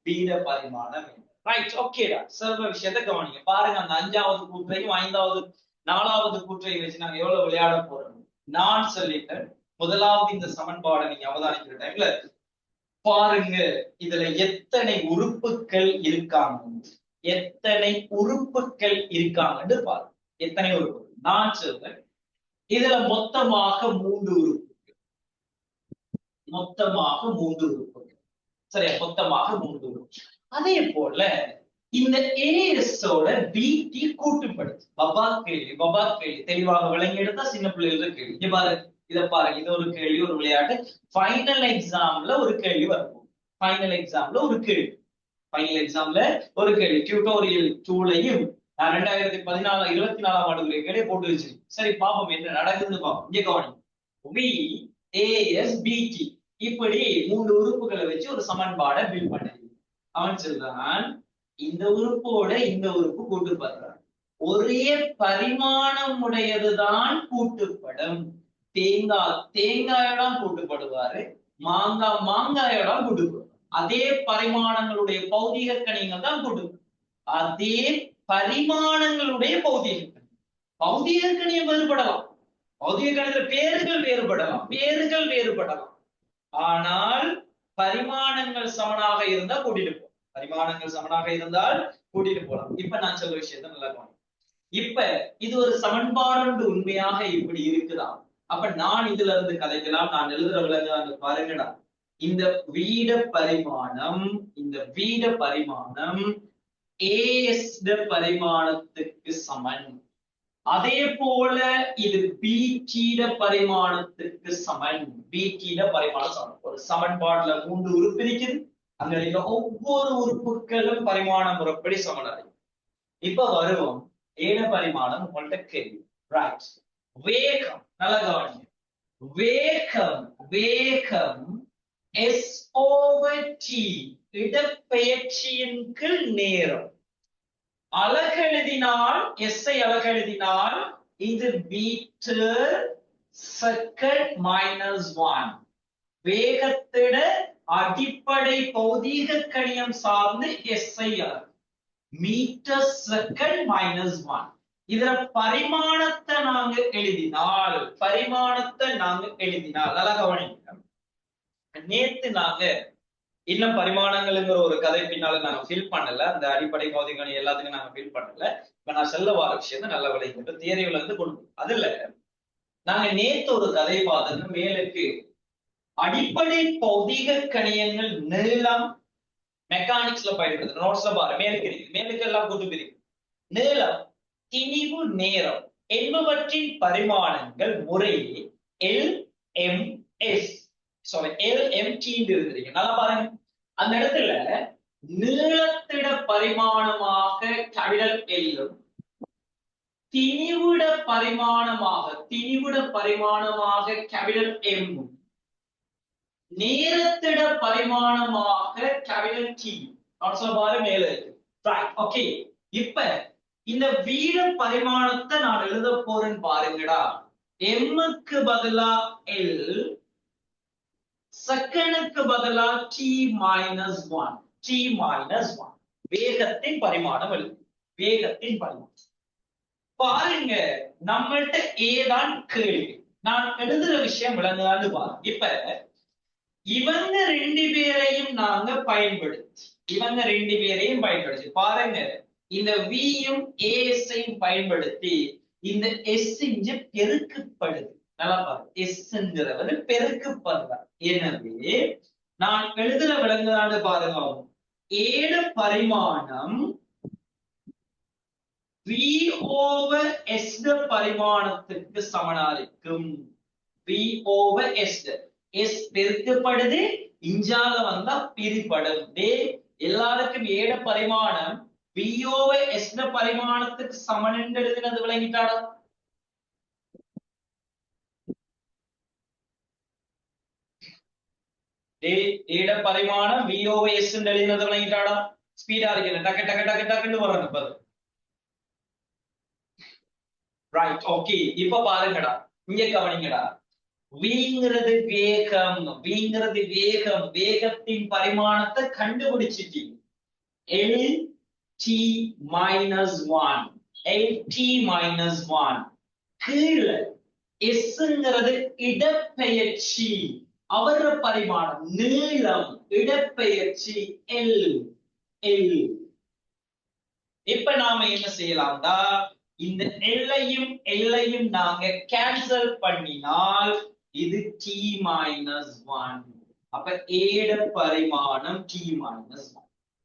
b ட பரிமாணம் என்ன? ரைட், ஓகேடா. சர்வ விஷயத்தை கவனிங்க. பாருங்க, அந்த 5வது கூற்றையும் 5வது 4வது கூற்றையும் வச்சு நாங்க எவ்வளவு விளையாட போறோம். நான் சொல்லிட்டேன், முதலாவது இந்த சமன்பாடை நீங்க அவதானிக்கிற டைம்ல பாருங்க, இதுல எத்தனை உறுப்புகள் இருக்காங்கன்னு பாருங்க. எத்தனை உறுப்புகள் நான் சொல்றேன். இதுல மொத்தமாக 3 உறுப்புகள். சரியா, மொத்தமாக 3 உறுப்புகள். அதே போல இந்த ஏஎஸோட பிடி கூட்டுப்படுத்து. பபா கேள்வி தெளிவாக விளங்கி எடுத்தா சின்ன பிள்ளைகளுக்கு கேள்வி. இத பாருங்க, இது ஒரு கேள்வி, ஒரு விளையாட்டு. ஃபைனல் எக்ஸாம்ல ஒரு கேள்வி வரும். ஃபைனல் எக்ஸாம்ல ஒரு கேள்வி டியூட்டோரியல் 2லையும் நான் 2024 ஆண்டுடைய கேள்வி போட்டு வச்சிருக்கேன். சரி, பாப்போம் என்ன நடக்குதுன்னு பாப்போம். இங்க கவனிங்க, VASBT இப்படி 3 உறுப்புகளை வச்சு ஒரு சமன்பாடை பில்ட் பண்ணுது. அவன் சொல்றான், இந்த உறுப்போட இந்த உறுப்பு கூட்டுப்படுறான். ஒரே பரிமாணம் உடையதுதான் கூட்டுப்படும். தேங்காயோட கூட்டுப்படுவாரு, மாங்காயோட கூட்டுப்படும். அதே பரிமாணங்களுடைய பௌதிக கணியங்கள் தான் கூட்டுப்படும். அதே பரிமாணங்களுடைய பௌதிக கணியம் வேறுபடலாம். பௌதிக கணிதத்துல பேர்கள் வேறுபடலாம். ஆனால் பரிமாணங்கள் சமனாக இருந்தா கூட்டிட்டு போலாம். இப்ப நான் சொல்ற விஷயத்தை நல்லா கவனிங்க. இப்ப இது ஒரு சமன்பாடு உண்மையாக இப்படி இருக்குதா? அப்ப நான் இதுல இருந்து கதைக்கலாம். நான் எழுதுற விலங்கு பாருங்கடா, இந்த வீட பரிமாணம் AS பரிமாணத்துக்கு சமன். அதே போல இது BT பரிமாணத்துக்கு சமன். ஒரு சமன்பாடுல 3 உறுப்பு இருக்குது. அங்க ஒவ்வொரு உறுப்புகளும் பரிமாண முறைப்படி சமனாய். இப்ப வருவோம், ஏன பரிமாணம் உங்கள்ட்ட கேள்வி. ரைட், வேகம். நல்ல கவனிங்க, வேகம் S/T இடப்பெயர்ச்சியின் கீழ் நேரம். SI அலகெழுதினால் இது மீட்டர் செகண்ட் -1. வேகத்திட அடிப்படை பௌதீக கணியம் சார்ந்து SI அலகு மீட்டர் செகண்ட் -1. இதுல பரிமாணத்தை நாங்க எழுதினால் நல்லா கவனிங்க. நேத்து நாங்க இன்னும் பரிமாணங்கள்ங்கிற ஒரு கதை பின்னால நாங்க ஃபீல் பண்ணல. அந்த அடிப்படை பௌதிகம் எல்லாத்துக்கும் நாங்க ஃபீல் பண்ணல. இப்ப நான் சொல்ல வர விஷயத்தை நல்ல விளையாட்டு தியரியில இருந்து கொண்டு அதுல நாங்க நேத்து ஒரு கதை பார்த்தது மேலுக்கு அடிப்படை பௌதிக கணியங்கள் நீளம் மெக்கானிக்ஸ்ல பயன்படுது. நோட்ஸ்ல பாரு மேலுக்கு எல்லாம் கூட்டு பிரிவு. நீளம், திணிவு, நேரம் என்பவற்றின் பரிமாணங்கள் முறையே LMS LMT இருந்திருக்கு. நல்லா பாருங்க. அந்த இடத்துல நீளத்திட பரிமாணமாக கேபிடல் L-ம் திணிவிட பரிமாணமாக கேபிடல் M-ம் நேரத்திட பரிமாணமாக கேபிடல் T பாரு மேல இருக்கு. Right, okay. இப்ப இந்த வீட பரிமாணத்தை நான் எழுத போறேன்னு பாருங்கடா. M-க்கு பதிலா L, செகண்டுக்கு பதிலா T-1 வேகத்தின் பரிமாணம் எழுது. வேகத்தின் பரிமாணம் பாருங்க. நம்மள்ட்ட ஏதான் கேள்வி. நான் எழுதுற விஷயம் விளங்குதான்னு பாருங்க. இப்ப இவங்க ரெண்டு பேரையும் நாங்க பயன்படுத்தி பாருங்க. இந்த வியும் ஏஸையும் பயன்படுத்தி இந்த எஸ் இங்கு பெருக்கப்படுது. நல்லா பாருங்க, எஸ்ங்கிறது பெருக்கப்படுறார். எனவே நான் எழுதுற விளங்குதான்னு பாருங்க. ஏழு பரிமாணம் V over S பரிமாணத்துக்கு சமனா இருக்கும். V over S பெருக்கப்படுது, இஞ்சால வந்தா பிரிப்படும். எல்லாருக்கும் ஏழ பரிமாணம் V over S பரிமாணத்துக்கு சமன் என்று எழுதினது விளங்கிட்டாடா? ஏழ பரிமாணம் V over S எழுதினது விளங்கிட்டாடா? ஸ்பீடா இருக்கு, டக்கு டக்கு டக்கு டக்குன்னு வரணும் பாரு. Right, okay. இப்ப பாருங்கடா, இங்க கவனிங்கடா. வீங்கிறது வேகம், வேகத்தின் பரிமாணத்தை கண்டுபிடிச்சிட்டீங்க. LT-1 கீழே எஸ்ங்கிறது இடப்பெயர்ச்சி, அவர பரிமாணம் நீளம், இடப்பெயர்ச்சி L. இப்ப நாம என்ன செய்யலாம்டா, இந்த எல்லையும் நாங்க கேன்சல் பண்ணினால் இது T-1. அப்ப ஏட பரிமாணம் T-1.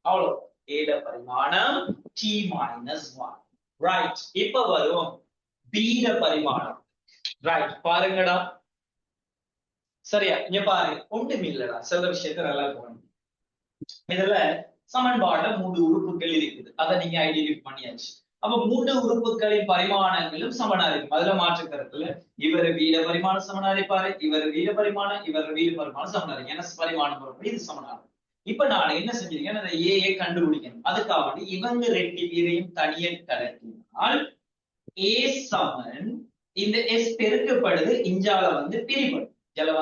அவ்வளவு. ஏட பரிமாணம் T-1. ரைட். இப்ப வரும் பீட பரிமாணம். ரைட், பாருங்கடா. சரியா? இங்க பாருங்க, ஒன்றும் இல்லடா, சில விஷயத்தை நல்லா போகணும். இதுல சமன்பாடுல 3 உறுப்புகள் இருக்குது. அதை நீங்க ஐடென்டிஃபை பண்ணியாச்சு. அப்ப 3 உறுப்புகளின் பரிமாணங்களும் சமனா இருக்கும். அதுல மாற்று கருத்துல இவர் வீட பரிமாணம் சமனா இருப்பாரு, இவர் வீட பரிமாணம் சமனா இருக்கு. ஏன்னா பரிமாணம் இது சமனா இருக்கும். இப்ப நான் என்ன செஞ்சிருக்கேன், அந்த ஏ கண்டுபிடிக்கணும். அதுக்காக இவங்க ரெண்டு பேரையும் தனியே கலக்கினால் ஏ சமன் இந்த எஸ் பெருக்கப்படுது, இஞ்சால பிரிப்படும். இதுல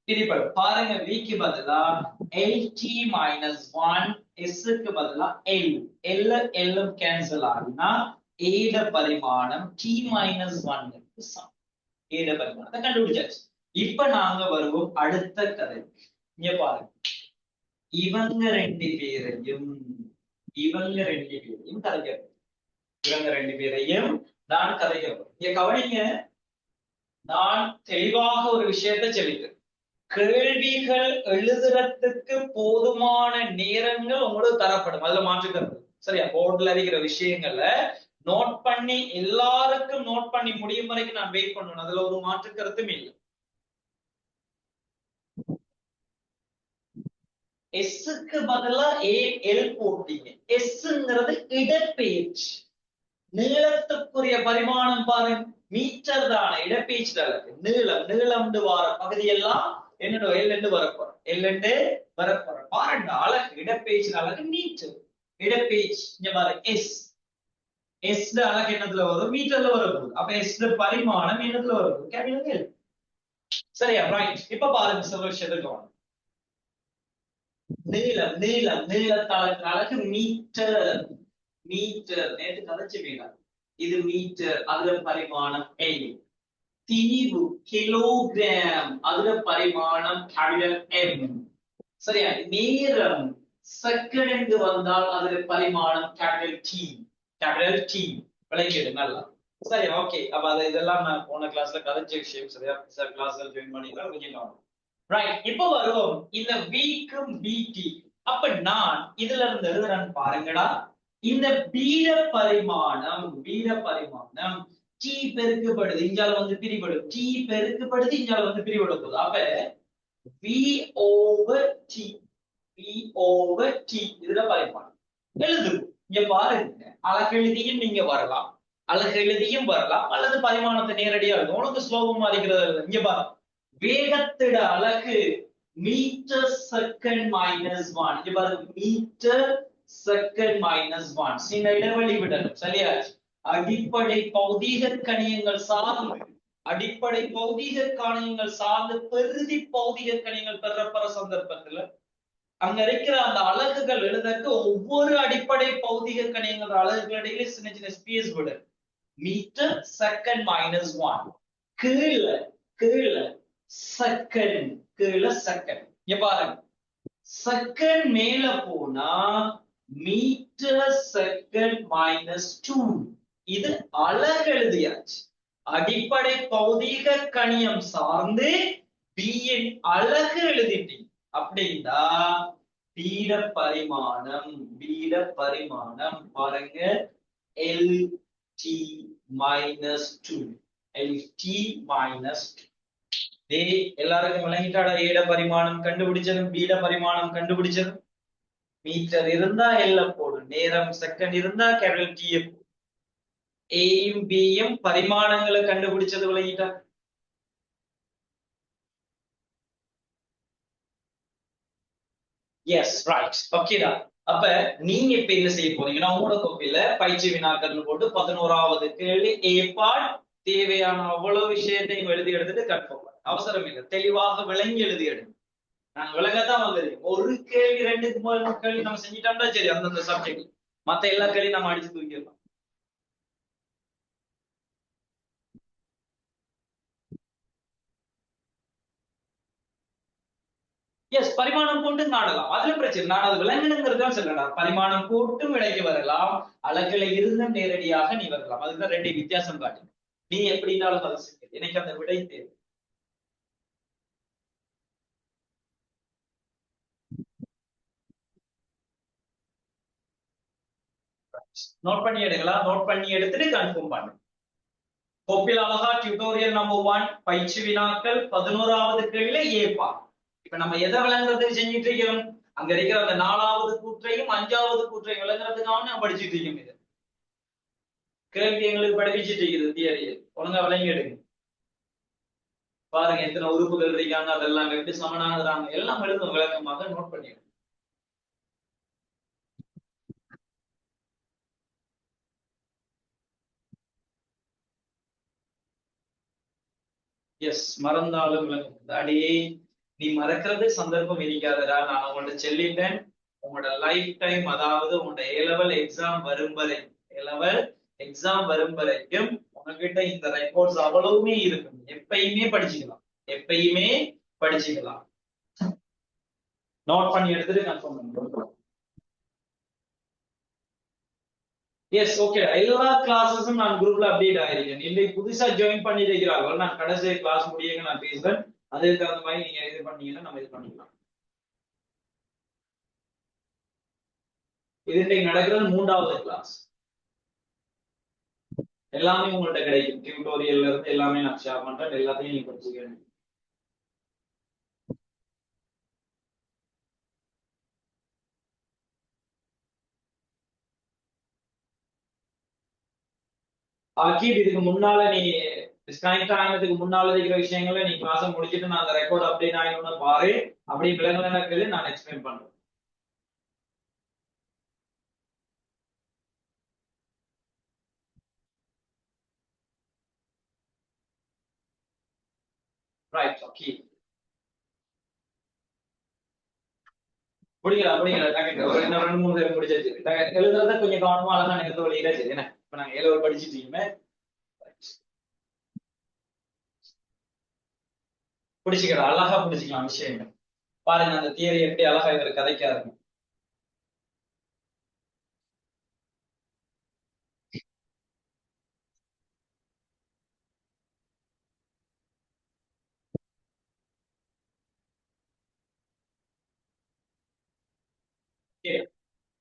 பிரிப்படும். பாருங்க, விக்கு பதிலா LT-1, எஸ்க்கு பதிலா எல்லும் கேன்சல் ஆகுனா ஏட பரிமாணம் T-1 சமம். ஏட பரிமாணத்தை கண்டுபிடிச்சாச்சு. இப்ப நாங்க வருவோம் அடுத்த கதை. இங்க பாருங்க, இவங்க ரெண்டு பேரையும் கதைக்கிறோம். நான் கதைக்கிறோம். இங்க கவனிங்க, நான் தெளிவாக ஒரு விஷயத்தை சொல்லிட்டேன். கேள்விகள் எழுதுறதுக்கு போதுமான நேரங்கள் உங்களுக்கு தரப்படும். அதுல மாற்றுக்கிறது சரியா? போர்டுல இருக்கிற விஷயங்களை நோட் பண்ணி எல்லாருக்கும் நோட் பண்ணி முடியும் வரைக்கும் நான் வெயிட் பண்ணணும். அதுல ஒரு மாற்றுக்கருத்தும் இல்லை. எஸ்க்கு பதிலா எல் போட்டீங்க. எஸ்ங்கிறது இடப்பெயர்ச்சி. நீளத்துக்குரிய பரிமாணம் பாருங்க, மீட்டர் தானே. இடப்பெயர்ச்சி அளவுக்கு நீளம் வார பகுதியெல்லாம் என்னோட எல் வரப்போற பாருங்க. அழகு இடப்பெயர்ச்சி அழகு மீட்டர். இடப்பெயர்ச்சி இங்க பாருங்க, எஸ் அழகு என்னத்துல வரும், மீட்டர்ல வரப்போகுது. அப்ப எஸ் பரிமாணம் என்னத்துல வரப்போகுது, சரியா? ரைட். இப்ப பாருங்க, சில விஷயத்துக்கு நீளத்தளத்தின் அழகு மீட்டர். நேற்று கதைச்சு இது மீட்டர், அதுல பரிமாணம் L. தீவு கிலோகிராம், அதுல பரிமாணம் கேபிட்டல் M. சரியா? நேரம் செகண்ட் வந்தால் அதுல பரிமாணம் கேபிட்டல் T. Capital T. விளங்கிடு நல்லா. சரி, ஓகே. அப்ப இதெல்லாம் நான் போன கிளாஸ்ல கதைச்ச விஷயம். சரியா? சார் கிளாஸ்ல ஜாயின் பண்ணிக்கலாம் கொஞ்சம். ரைட், இப்போ வருவோம் இந்த வீக்கும் பிடி. அப்ப நான் இதுல இருந்து எழுதுறேன் பாருங்கடா. இந்த வீட பரிமாணம் டி பெருக்கப்படுது, இங்கால வந்து பிரிபடும். டி பெருக்கப்படுது, இங்கால வந்து பிரிபடும் போது அப்ப v over t, இதுல பரிமாணம் எழுது. இங்க பாருங்க, அழகெழுதியும் நீங்க வரலாம், அழகெழுதியும் வரலாம், அல்லது பரிமாணத்தை நேரடியா எழுதும். உனக்கு ஸ்லோகமா இருக்கிறது. இங்க பாரு, வேகத்திட அலகு மீட்டர் செகண்ட் மைனஸ் 1. இங்க பாருங்க, மீட்டர் செகண்ட் மைனஸ் 1. சில இடைவெளி விடணும். சரியா? அடிப்படை பௌதீக கணியங்கள் சார்ந்து, அடிப்படை பௌதீக கணியங்கள் சார்ந்து பெருதி பௌதீக கணியங்கள் பெறப்பட சந்தர்ப்பத்துல அங்க இருக்கிற அந்த அலகுகள் எழுதற்கு ஒவ்வொரு அடிப்படை பௌதீக கணியங்கள் அலகுகளிடையே சின்ன சின்ன ஸ்பேஸ் விடு. Metre second minus 1. கீழே செகண்ட், கீழே செகண்ட். இங்க பாருங்க, செகண்ட் மேல போனா மீட்டர் செகண்ட் மைனஸ் 2. இது அலகு எழுதியாச்சு. அடிப்படை பௌதீக கணியம் சார்ந்து b இன் அலகு எழுதிட்டீங்க அப்படின்னா வீட பரிமாணம் பாருங்க LT minus 2. LT minus 2. எல்லாருக்கும் விளங்கிட்டாடா? ஏட பரிமாணம் கண்டுபிடிச்சதும் பீட பரிமாணம் கண்டுபிடிச்சதும். மீட்டர் இருந்தா எல்ல போடும், நேரம் செகண்ட் இருந்தா கேபிட்டல் டி போடும். ஏயும் பியும் பரிமாணங்களை கண்டுபிடிச்சது விளங்கிட்டா? எஸ், ரைட், ஓகேடா. அப்ப நீங்க இப்ப என்ன செய்ய போறீங்கன்னா, உங்களோட கோப்பில பயிற்சி வினாக்கள் போட்டு 11வது கேள்வி ஏ பார்ட் தேவையான அவ்வளவு விஷயத்தையும் எழுதி எடுத்துட்டு கற்போம். அவசரம் இல்லை, தெளிவாக விளங்கி எழுதி எடுங்க. நான் விளங்கத்தான் வந்தது. ஒரு கேள்வி 2க்கு 3 கேள்வி நம்ம செஞ்சிட்டோம்னா சரி, அந்தந்த சப்ஜெக்ட். மத்த எல்லா கேள்வியும் நம்ம அடிச்சு தூக்கிடலாம். எஸ், பரிமாணம் கொண்டு நாடலாம், அதுல பிரச்சனை. நான் அது விலங்கினங்கிறதுதான் சொல்லலாம். பரிமாணம் போட்டும் விலைக்கு வரலாம், அழகுல இருந்தும் நேரடியாக நீ வரலாம். அதுதான் 2 வித்தியாசம் காட்டு. நீ எப்படினாலும் அதை செய்ய, எனக்கு அந்த விடை தேவை. நோட் பண்ணி எடுக்கலாம், நோட் பண்ணி எடுத்துட்டு கன்ஃபார்ம் பண்ணு. கோப்பில் அழகா டியூட்டோரியல் நம்பர் 1 பயிற்சி வினாக்கள் 11வது கேள்வியில ஏப்பா. இப்ப நம்ம எதை விளங்குறதுக்கு செஞ்சுட்டு இருக்கிறோம்? அங்க இருக்கிற அந்த 4வது கூற்றையும் 5வது கூற்றையும் விளங்குறதுக்காக நான் படிச்சுட்டு இருக்கோம். இது கேள்வி எங்களுக்கு படிப்பிச்சுட்டு இருக்குது தியரியில். ஒழுங்கா விளங்கி எடுங்க. பாருங்க எத்தனை உறுப்புகள் இருக்காங்க, அதெல்லாம் எப்படி சமனாகிறாங்க, எல்லாம் எழுதும் விளக்கமாக நோட் பண்ணிடுங்க. எஸ், மறந்தாலும் விளங்கும். அடியே, நீ மறக்கிறது சந்தர்ப்பம் இருக்காதடா. நான் உங்கள்ட்ட சொல்லிட்டேன், உங்களோட லைஃப் டைம், அதாவது உங்களோட ஏ-லெவல் எக்ஸாம் வரும் வரை, ஏ-லெவல் எக்ஸாம் வரும் வரைக்கும் உங்ககிட்ட இந்த ரெக்கார்ட்ஸ் அவ்வளவுமே இருக்கும். எப்பயுமே படிச்சுக்கலாம். நோட் பண்ணி எடுத்துட்டு கன்ஃபார்ம் பண்ணுங்க. Yes, okay. எல்லா கிளாஸஸும் நான் குரூப்ல அப்டேட் ஆயிருக்கேன். இன்னைக்கு புதுசா ஜாயின் பண்ணி இருக்கிறார்கள், நான் கடைசி கிளாஸ் முடியுங்க நான் பேசுவேன். அதுக்கு தகுந்த மாதிரி நீங்க இது பண்ணீங்கன்னா நம்ம இது பண்ணிக்கலாம். இது இன்னைக்கு நடக்கிறது 3வது கிளாஸ். எல்லாமே உங்கள்ட்ட கிடைக்கும். டியூட்டோரியல்ல இருந்து எல்லாமே நான் ஷேர் பண்றேன். எல்லாத்தையும் நீங்க படிச்சுக்கணும். ஆக்கீப், இதுக்கு முன்னால நீ டிஸ்கனெக்ட் ஆனதுக்கு முன்னால இருக்கிற விஷயங்களை நீ கிளாஸ் முடிச்சிட்டு நான் அந்த ரெக்கார்ட் அப்டேட் ஆகணும்னு பாரு. அப்படி விளங்கலன்னு நான் எக்ஸ்பிளைன் பண்றேன். Right, okay. முடியல இன்னும் 2-3 பேர் முடிச்சாச்சு. எழுதுறத கொஞ்சம் கவனமா அழகா எடுத்து வழியில சரி என்ன. இப்ப நாங்க ஏலோவர் படிச்சுட்டீங்க பிடிச்சிக்கிறோம், அழகா பிடிச்சிக்கலாம் விஷயங்கள். பாருங்க அந்த தியரி எப்படி அழகா இவர் கதைக்காருங்க.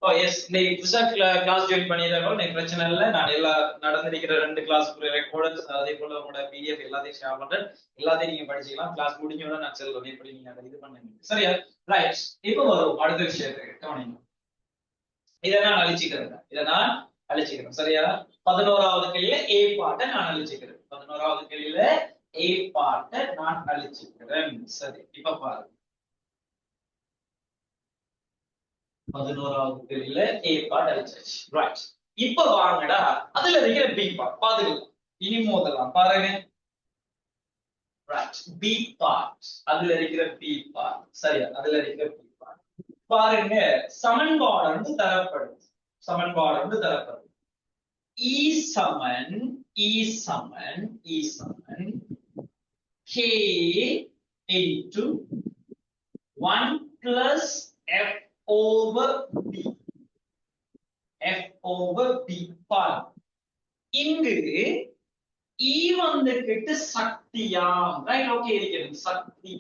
ஓ எஸ், இன்னைக்கு புதுசா கிளாஸ் ஜாயின் பண்ணிடுறோம், இன்னைக்கு பிரச்சனை இல்லை. நான் எல்லா நடந்திருக்கிற 2 கிளாஸ் ரெக்கார்டர்ஸ் அதே போல உங்களோட பிடிஎஃப் எல்லாத்தையும் ஷேர் பண்றேன். எல்லாத்தையும் நீங்க படிச்சுக்கலாம். கிளாஸ் முடிஞ்சோட நான் செல்றேன், எப்படி நீங்க அதை இது பண்ணுங்க. சரியா? ரைட். இப்போ வரும் அடுத்த விஷயத்துக்கு கவனிங்க. இதை நான் அழிச்சுக்கிறேன், இதை நான் அழிச்சுக்கிறேன். சரியா? 11வது கேள்வியில ஏ பாட்டை நான் அழிச்சுக்கிறேன். 11வது கேள்வியில ஏ பாட்டை நான் அழிச்சுக்கிறேன். சரி, இப்ப பாருங்க. 11வது கேள்வியில ஏ பார்ட் அழிச்சாச்சு. ரைட். இப்ப வாங்கடா அதுல இருக்கிற பி பார்ட் பாத்துக்கலாம். இனி மோதலாம் பாருங்க. ரைட், பி பார்ட், அதுல இருக்கிற பி பார்ட். சரியா? அதுல இருக்கிற பி பார்ட் பாருங்க. சமன்பாடு வந்து தரப்படுது. சமன்பாடு வந்து தரப்படுது. E சமன் E சமன் E சமன் K into 1 plus F over B. F over B. பாரு, இங்கு E வந்துகிட்டு சக்தியாம். ரைட், ஓகே இருக்கிறது. சக்தி,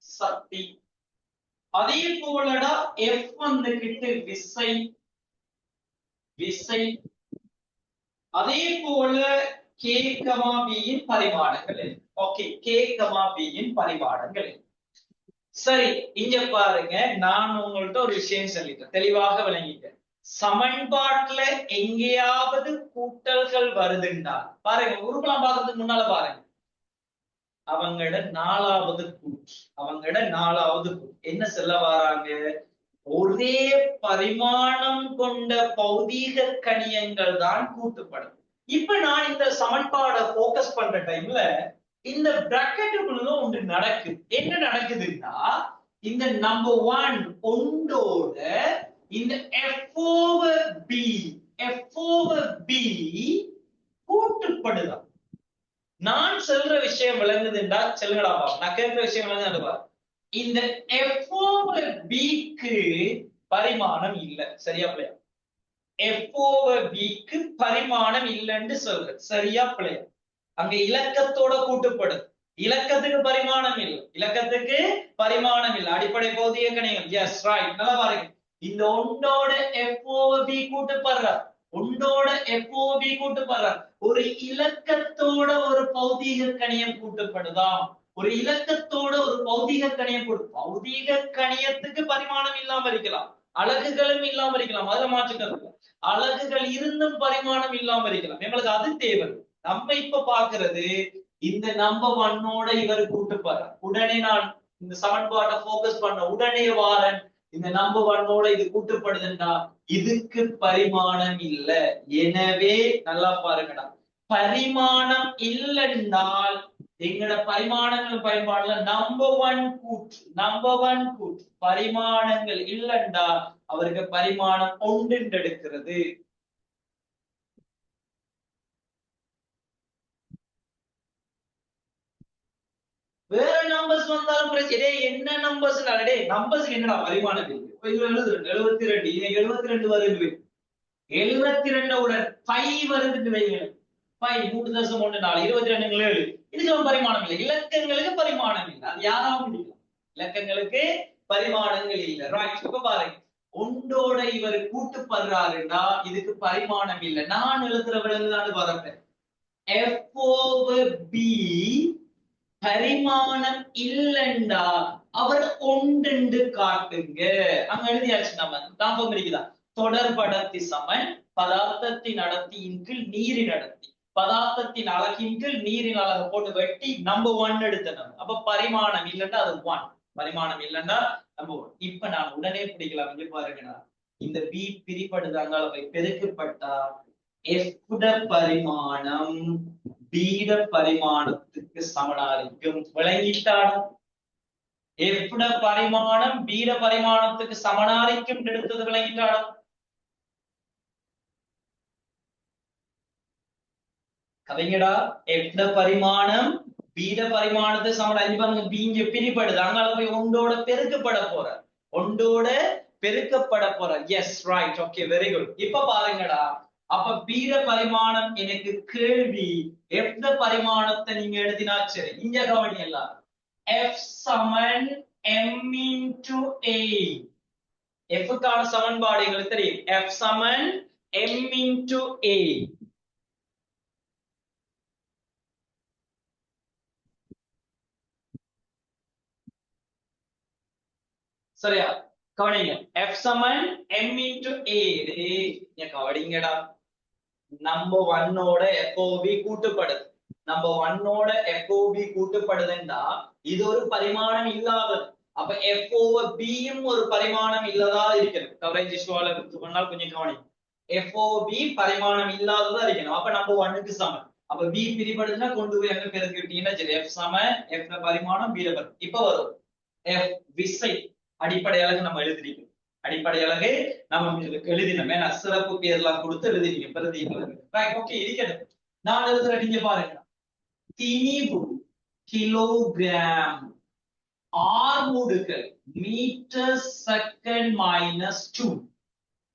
சக்தி. அதே போலடா F வந்துகிட்டு விசை, விசை. அதே போல K, B யின் பரிமாணங்கள். ஓகே, K, B யின் பரிமாணங்கள். சரி, இங்க பாருங்க, நான் உங்கள்ட்ட ஒரு விஷயம் சொல்லிட்டேன், தெளிவாக விளங்கிட்டேன். சமன்பாட்டுல எங்கேயாவது கூட்டல்கள் வருதுன்னா பாருங்க, உருப்பலாம் பாக்குறதுக்கு முன்னால பாருங்க, அவங்களோட 4வது கூற்று, அவங்களோட 4வது கூற்று என்ன சொல்ல வராங்க? ஒரே பரிமாணம் கொண்ட பௌதீக கணியங்கள் தான் கூட்டுப்படும். இப்ப நான் இந்த சமன்பாடை போக்கஸ் பண்ற டைம்ல இந்த பிராக்கெட்டுக்குள்ள ஒன்று நடக்குது. என்ன நடக்குதுன்னா, இந்த நம்பர் 1 ஒன்றோட இந்த F over B, F over B கூட்டுப்படுதான். நான் சொல்ற விஷயம் விளங்குதுண்டா? சொல்லுங்கடா பாப்போம். நான் கேட்கிற விஷயம் விளங்குதுடா? இந்த F over B க்கு பரிமாணம் இல்ல. சரியா பிள்ளையா? F over B க்கு பரிமாணம் இல்லைன்னு சொல்றேன். சரியா பிள்ளையா? அங்க இலக்கத்தோட கூட்டுப்படுது. இலக்கத்துக்கு பரிமாணம் இல்லை, இலக்கத்துக்கு பரிமாணம் இல்லை. அடிப்படை பௌதிக கணியம். S, right. நல்லா பாருங்க, இந்த ஒன்றோட F over B கூட்டுப்படுற, ஒன்றோட F over B கூட்டுப்படுற ஒரு இலக்கத்தோட ஒரு பௌதீக கணியம் கூட்டுப்படுதாம். ஒரு இலக்கத்தோட ஒரு பௌதீக கணியம் கூட்டு. பௌதீக கணியத்துக்கு பரிமாணம் இல்லாம இருக்கலாம், அலகுகளும் இல்லாம இருக்கலாம், அதுல மாற்றுக்கிறது. அலகுகள் இருந்தும் பரிமாணம் இல்லாம இருக்கலாம், எங்களுக்கு அது தேவை. நம்ம இப்ப பாக்குறது இந்த நம்பர் 1ஓட இவர் கூட்டுப்பாரு. உடனே நான் இந்த சமன்பாட்டை போக்கஸ் பண்ண உடனே வாரன், இந்த நம்பர் 1ஓட இது கூட்டுப்படுதுன்னா இதுக்கு பரிமாணம் இல்ல. எனவே நல்லா பாருங்கடா, பரிமாணம் இல்லைன்றால் எங்கட பரிமாணங்கள் பயன்பாடுல நம்பர் 1 கூற்று, நம்பர் 1 கூற்று பரிமாணங்கள் இல்லைண்டா அவருக்கு பரிமாணம் ஒன்று எடுக்கிறது. வேற நம்பர்ஸ் வந்தாலும் பிரச்சனை. என்ன நம்பர்ஸ்? நம்பர்ஸ் என்னடா பரிமாணம் இருக்கு. 72, இது 72 வருது. 72 உடன் 5 வருதுன்னு வைங்க. 5 3.14 22 இதுக்கு பரிமாணம் இல்லை. இலக்கங்களுக்கு பரிமாணம் இல்லை. அது யாராவும் முடியும். இலக்கங்களுக்கு பரிமாணங்கள் இல்லை. ரைட். இப்ப பாருங்க, ஒன்றோட இவர் கூட்டுப்படுறாருன்னா இதுக்கு பரிமாணம் இல்லை. நான் எழுதுற விலங்குதான் வரப்பேன். F over B பரிமாணம் இல்லைண்டா அவர் ஒன்று காட்டுங்க. அங்க எழுதியாச்சு. நம்ம ஞாபகம் இருக்குதா? தொடர்படர்த்தி சமன் பதார்த்தத்தின் அடர்த்தியின் கீழ் நீரின் அடர்த்தி, பதார்த்தத்தின் அழகின் கீழ் நீரின் அழகு போட்டு வெட்டி நம்பர் 1 எடுத்தோம். அப்ப பரிமாணம் இல்லைன்னா அது 1, பரிமாணம் இல்லைன்னா நம்பர் 1. இப்ப நான் உடனே பிடிக்கலாம். இங்க பாருங்கண்ணா, இந்த B பிரிப்படுதாங்க பெருக்கப்பட்டா F பரிமாணம் பீட பரிமாணத்துக்கு சமனாரிக்கும். விளங்கிட்டான்? F பரிமாணம் பீட பரிமாணத்துக்கு சமனாரிக்கும் எடுத்தது விளங்கிட்டான்? கவிங்கடா f பரிமாணம் b பரிமாணத்தை சமன் அஞ்சு பாருங்க b இங்க பிரிப்படுது அங்கால போய் ஒன்றோட பெருக்கப்பட போற ஒன்றோட பெருக்கப்பட போற S right okay very good இப்ப பாருங்கடா அப்ப b பரிமாணம் எனக்கு கேள்வி f பரிமாணத்தை நீங்க எழுதினா சரி இங்க கவனி எல்லாம் f Saman m into a f க்கான சமன்பாடு எங்களுக்கு தெரியும் f Saman m into a சரியா கவனிங்க f Saman m into a நீங்க கவனிங்கடா நம்பர் 1 ஓட FOB கூட்டப்படுது நம்பர் 1 ஓட FOB கூட்டப்படுதுன்னா இது ஒரு பரிமாணம் இல்லாதது அப்ப f over b யும் ஒரு பரிமாணம் இல்லதா இருக்கிறது கவரேஜ் இஷ்யூவால சொன்னால் கொஞ்சம் கவனி f over b பரிமாணம் இல்லாததா இருக்கணும் அப்ப நம்பர் 1 க்கு சமம் அப்ப b பிரிபடுதுன்னா கொண்டு போய் அங்க பெருக்கிட்டீங்கன்னா சரி f சமம் f பரிமாணம் b இப்ப வரும் f விசை அடிப்படை அலகு நம்ம எழுதிருக்கோம் அடிப்படை அலகு நம்ம எழுதினோமே நான் சிறப்பு பேர்லாம் கொடுத்து எழுதினீங்க பிரதி ரைட் ஓகே இருக்கட்டும் நான் எழுதுற நீங்க பாருங்க திணிவு கிலோகிராம் ஆர்முடுகள் metre second minus 2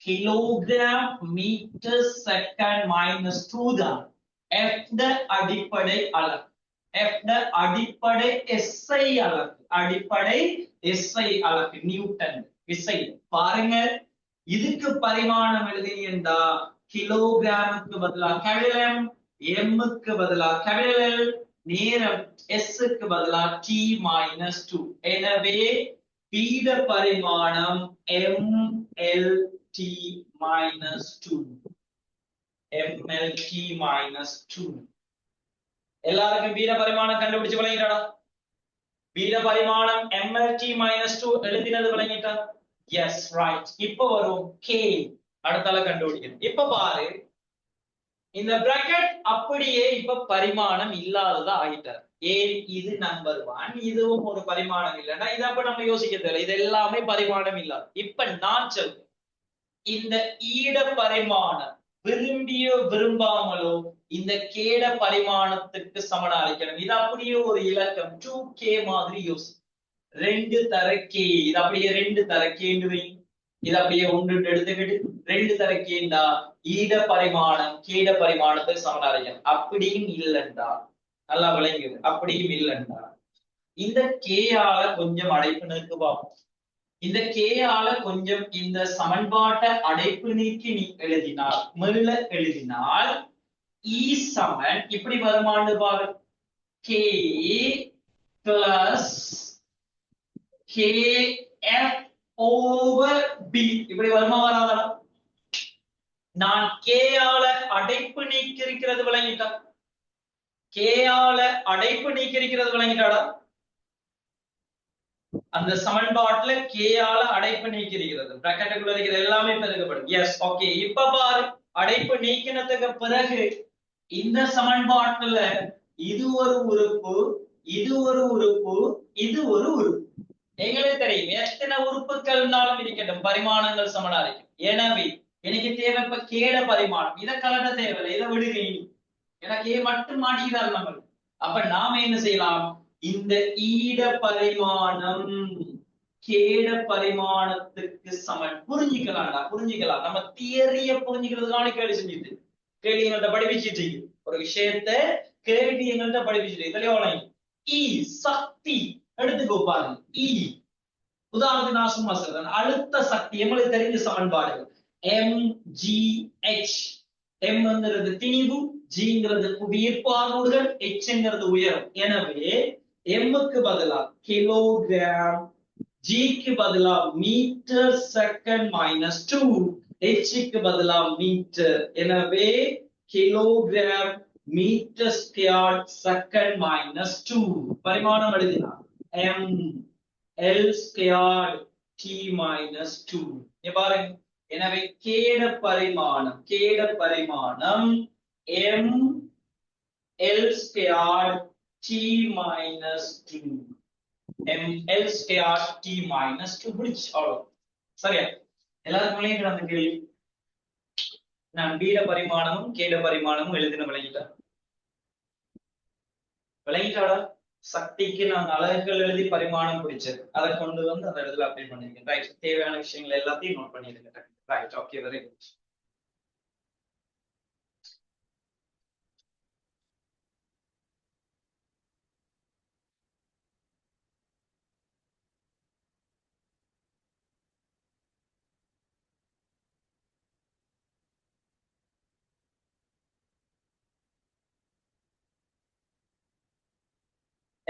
kilogram metre second minus 2 தான் f அடிப்படை அலகு f அடிப்படை SI அலகு அடிப்படை SI அலகு நியூட்டன் விசை பாருங்க இதுக்கு பரிமாணம் எழுதினா கிலோகிராமுக்கு பதிலா கேபிடல் M க்கு பதிலா கேபிடல் L நேரம் S க்கு பதிலா t minus 2 எனவே பீட பரிமாணம் MLT minus 2 MLT minus 2 எல்லாருக்கும் பீட பரிமாணம் கண்டுபிடிச்சு விளங்கிட்டாடா பீட பரிமாணம் MLT minus 2 எழுதினது விளங்கிட்டா எஸ் ரைட் இப்ப வரும் k அடுத்தால கண்டுபிடிக்கணும் இப்ப பாரு இந்த பிராக்கெட் அப்படியே இப்ப பரிமாணம் இல்லாததா ஆகிட்டார் ஏன் இது நம்பர் 1 இதுவும் ஒரு பரிமாணம் இல்லைன்னா இத அப்ப நம்ம யோசிக்க தேவை இது எல்லாமே பரிமாணம் இல்லாத இப்ப நான் சொல்றேன் இந்த ஈட பரிமாணம் விரும்பியோ விரும்பாமலோ இந்த கேட பரிமாணத்துக்கு சமனா அழைக்கணும் இது அப்படியே ஒரு இலக்கம் 2k மாதிரி யோசி 2 தர k இது அப்படியே 2 தர கேண்டுவை இது அப்படியே ஒன்று எடுத்துக்கிட்டு 2 தர கேண்டா ஈட பரிமாணம் கேட பரிமாணத்துக்கு சமனா அழைக்கணும் அப்படியும் இல்லைண்டா நல்லா விளங்குது அப்படியும் இல்லைண்டா இந்த k ஆல கொஞ்சம் அடைப்பு நீக்கு பார்ப்போம் இந்த k ஆல கொஞ்சம் இந்த சமன்பாட்டை அடைப்பு நீக்கி நீ எழுதினால் மேல எழுதினால் E சமன் இப்படி வருமானு பாரு k plus kf over b இப்படி வருமா வராதா நான் k ஆல அடைப்பு நீக்கி இருக்கிறது விளங்கிட்டா k ஆல அடைப்பு நீக்கி இருக்கிறது விளங்கிட்டாடா அந்த சமன்பாட்டுல k ஆல அடைப்பு நீக்கி இருக்கிறது பிராக்கெட்டுக்குள்ள இருக்கிற எல்லாமே பெருக்கப்படும் எஸ் ஓகே இப்ப பாரு அடைப்பு நீக்கினதுக்கு பிறகு இந்த சமன்பாட்டுல இது ஒரு உறுப்பு இது ஒரு உறுப்பு இது ஒரு உறுப்பு எங்களுக்கு தெரியும் எத்தனை உறுப்புகள்னாலும் இருக்கட்டும் பரிமாணங்கள் சமனா இருக்கும் எனவே எனக்கு தேவை இப்ப கேட பரிமாணம் இதை கலட்ட தேவையில்லை இதை விடுங்க எனக்கு மட்டும் மாட்டிக்கிறார் நம்ம அப்ப நாம என்ன செய்யலாம் இந்த ஈட பரிமாணம் கேட பரிமாணத்துக்கு சமன் புரிஞ்சுக்கலாம்டா புரிஞ்சுக்கலாம் நம்ம தியரிய புரிஞ்சுக்கிறதுக்கான கேள்வி செஞ்சுட்டு கேள்வி எங்கள்கிட்ட படிப்பிச்சுட்டு ஒரு விஷயத்த கேள்வி எங்கள்கிட்ட படிப்பிச்சுட்டு தெளிவான இ சக்தி எடுத்துக்கோ பாருங்க இ உதாரணத்துக்கு நான் சும்மா சொல்றேன் அழுத்த சக்தி எங்களுக்கு தெரிஞ்ச சமன்பாடுகள் mgh mங்கிறது திணிவு ஜிங்கிறது புவியீர்ப்பானூடுகள் எச்ங்கிறது உயரம் எனவே எம்முக்கு பதிலா கிலோகிராம் ஜிக்கு பதிலா மீட்டர் செகண்ட் மைனஸ் 2 ஹெச்சுக்கு பதிலா மீட்டர் எனவே kilogram metre square second minus 2 பரிமாணம் எழுதினா m l square t minus 2 பாருங்க எனவே கேட பரிமாணம் m l square t minus 2 m l square t minus 2 முடிச்சு அவ்வளவு சரியா எல்லாருக்கும் விளங்கிட்டு அந்த கேள்வி நான் பீட பரிமாணமும் கேட பரிமாணமும் எழுதின விளங்கிட்டேன் விளங்கிட்டாடா? சக்திக்கு நான் அலகுகள் எழுதி பரிமாணம் பிடிச்சது அதை கொண்டு வந்து அந்த இடத்துல அப்ளை பண்ணிருக்கேன். ரைட், தேவையான விஷயங்கள் எல்லாத்தையும் நோட் பண்ணிருக்கேன். Right, okay, very good.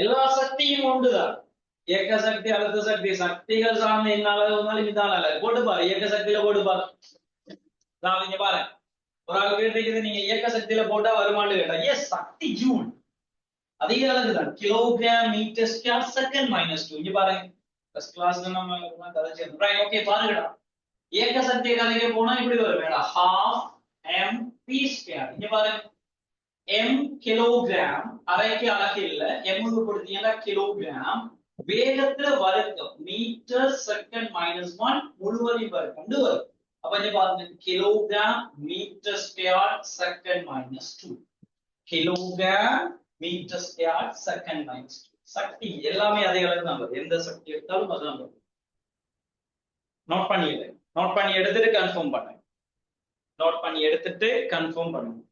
எல்லா சக்தியும் ஒன்றுதான். இயக்க சக்தி, அழுத்த சக்தி, சக்திகள் சார்ந்த என்ன அளவு வந்தாலும் இதான் அளவு. போட்டு பாரு, இயக்க சக்தியில போட்டு பாரு. நான் இங்க பாரு, ஒரு ஆள் கேட்டிருக்குது, நீங்க இயக்க சக்தியில போட்டா வருமானு கேட்டா, எஸ், சக்தி ஜூல் அதிக அழகுதான். Kilogram metre square second -2. இங்க பாருங்க, ஃபர்ஸ்ட் கிளாஸ்ல நம்ம கதைச்சு. ரைட், ஓகே, பாருங்கடா. இயக்க சக்தி கதைக்க போனா இப்படி வரும் வேடா, half mp². இங்க பாருங்க, m கிலோகிராம், அரைக்கு அலகு இல்ல, m க்கு கொடுத்தீங்கன்னா கிலோகிராம், வேகத்துல வர்க்கம் மீட்டர் செகண்ட் -1 முழுவதையும் வர்க்கம் வரும். அப்ப இங்க பாருங்க, kilogram metre square second -2, kilogram metre square second -2. சக்தி எல்லாமே அதே அளவு தான் வரும். எந்த சக்தி எடுத்தாலும் அதான் வரும். நோட் பண்ணிடுங்க. நோட் பண்ணி எடுத்துட்டு கன்ஃபார்ம் பண்ணுங்க. நோட் பண்ணி எடுத்துட்டு கன்ஃபார்ம் பண்ணுங்க.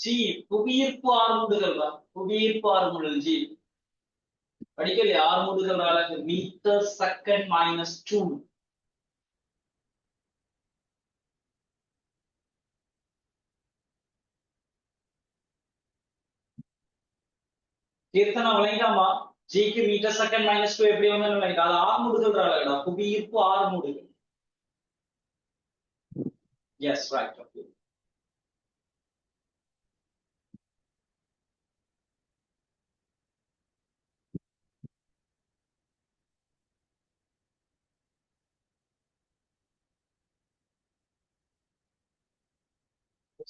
ஜி, புவியீர்ப்பு ஆர்முடுகள் தான். புவியீர்ப்பு ஆர்முடுகள் ஜி படிக்கல. ஆர்முடுகள் அலகு மீட்டர் செகண்ட் -2. கீர்த்தனா விளங்காமா? ஜிக்கு மீட்டர் செகண்ட் -2 எப்படி வந்து விளங்க? அது ஆர்முடுகள் அலகுடா, புவியீர்ப்பு ஆர்முடுகள். Yes, right, okay.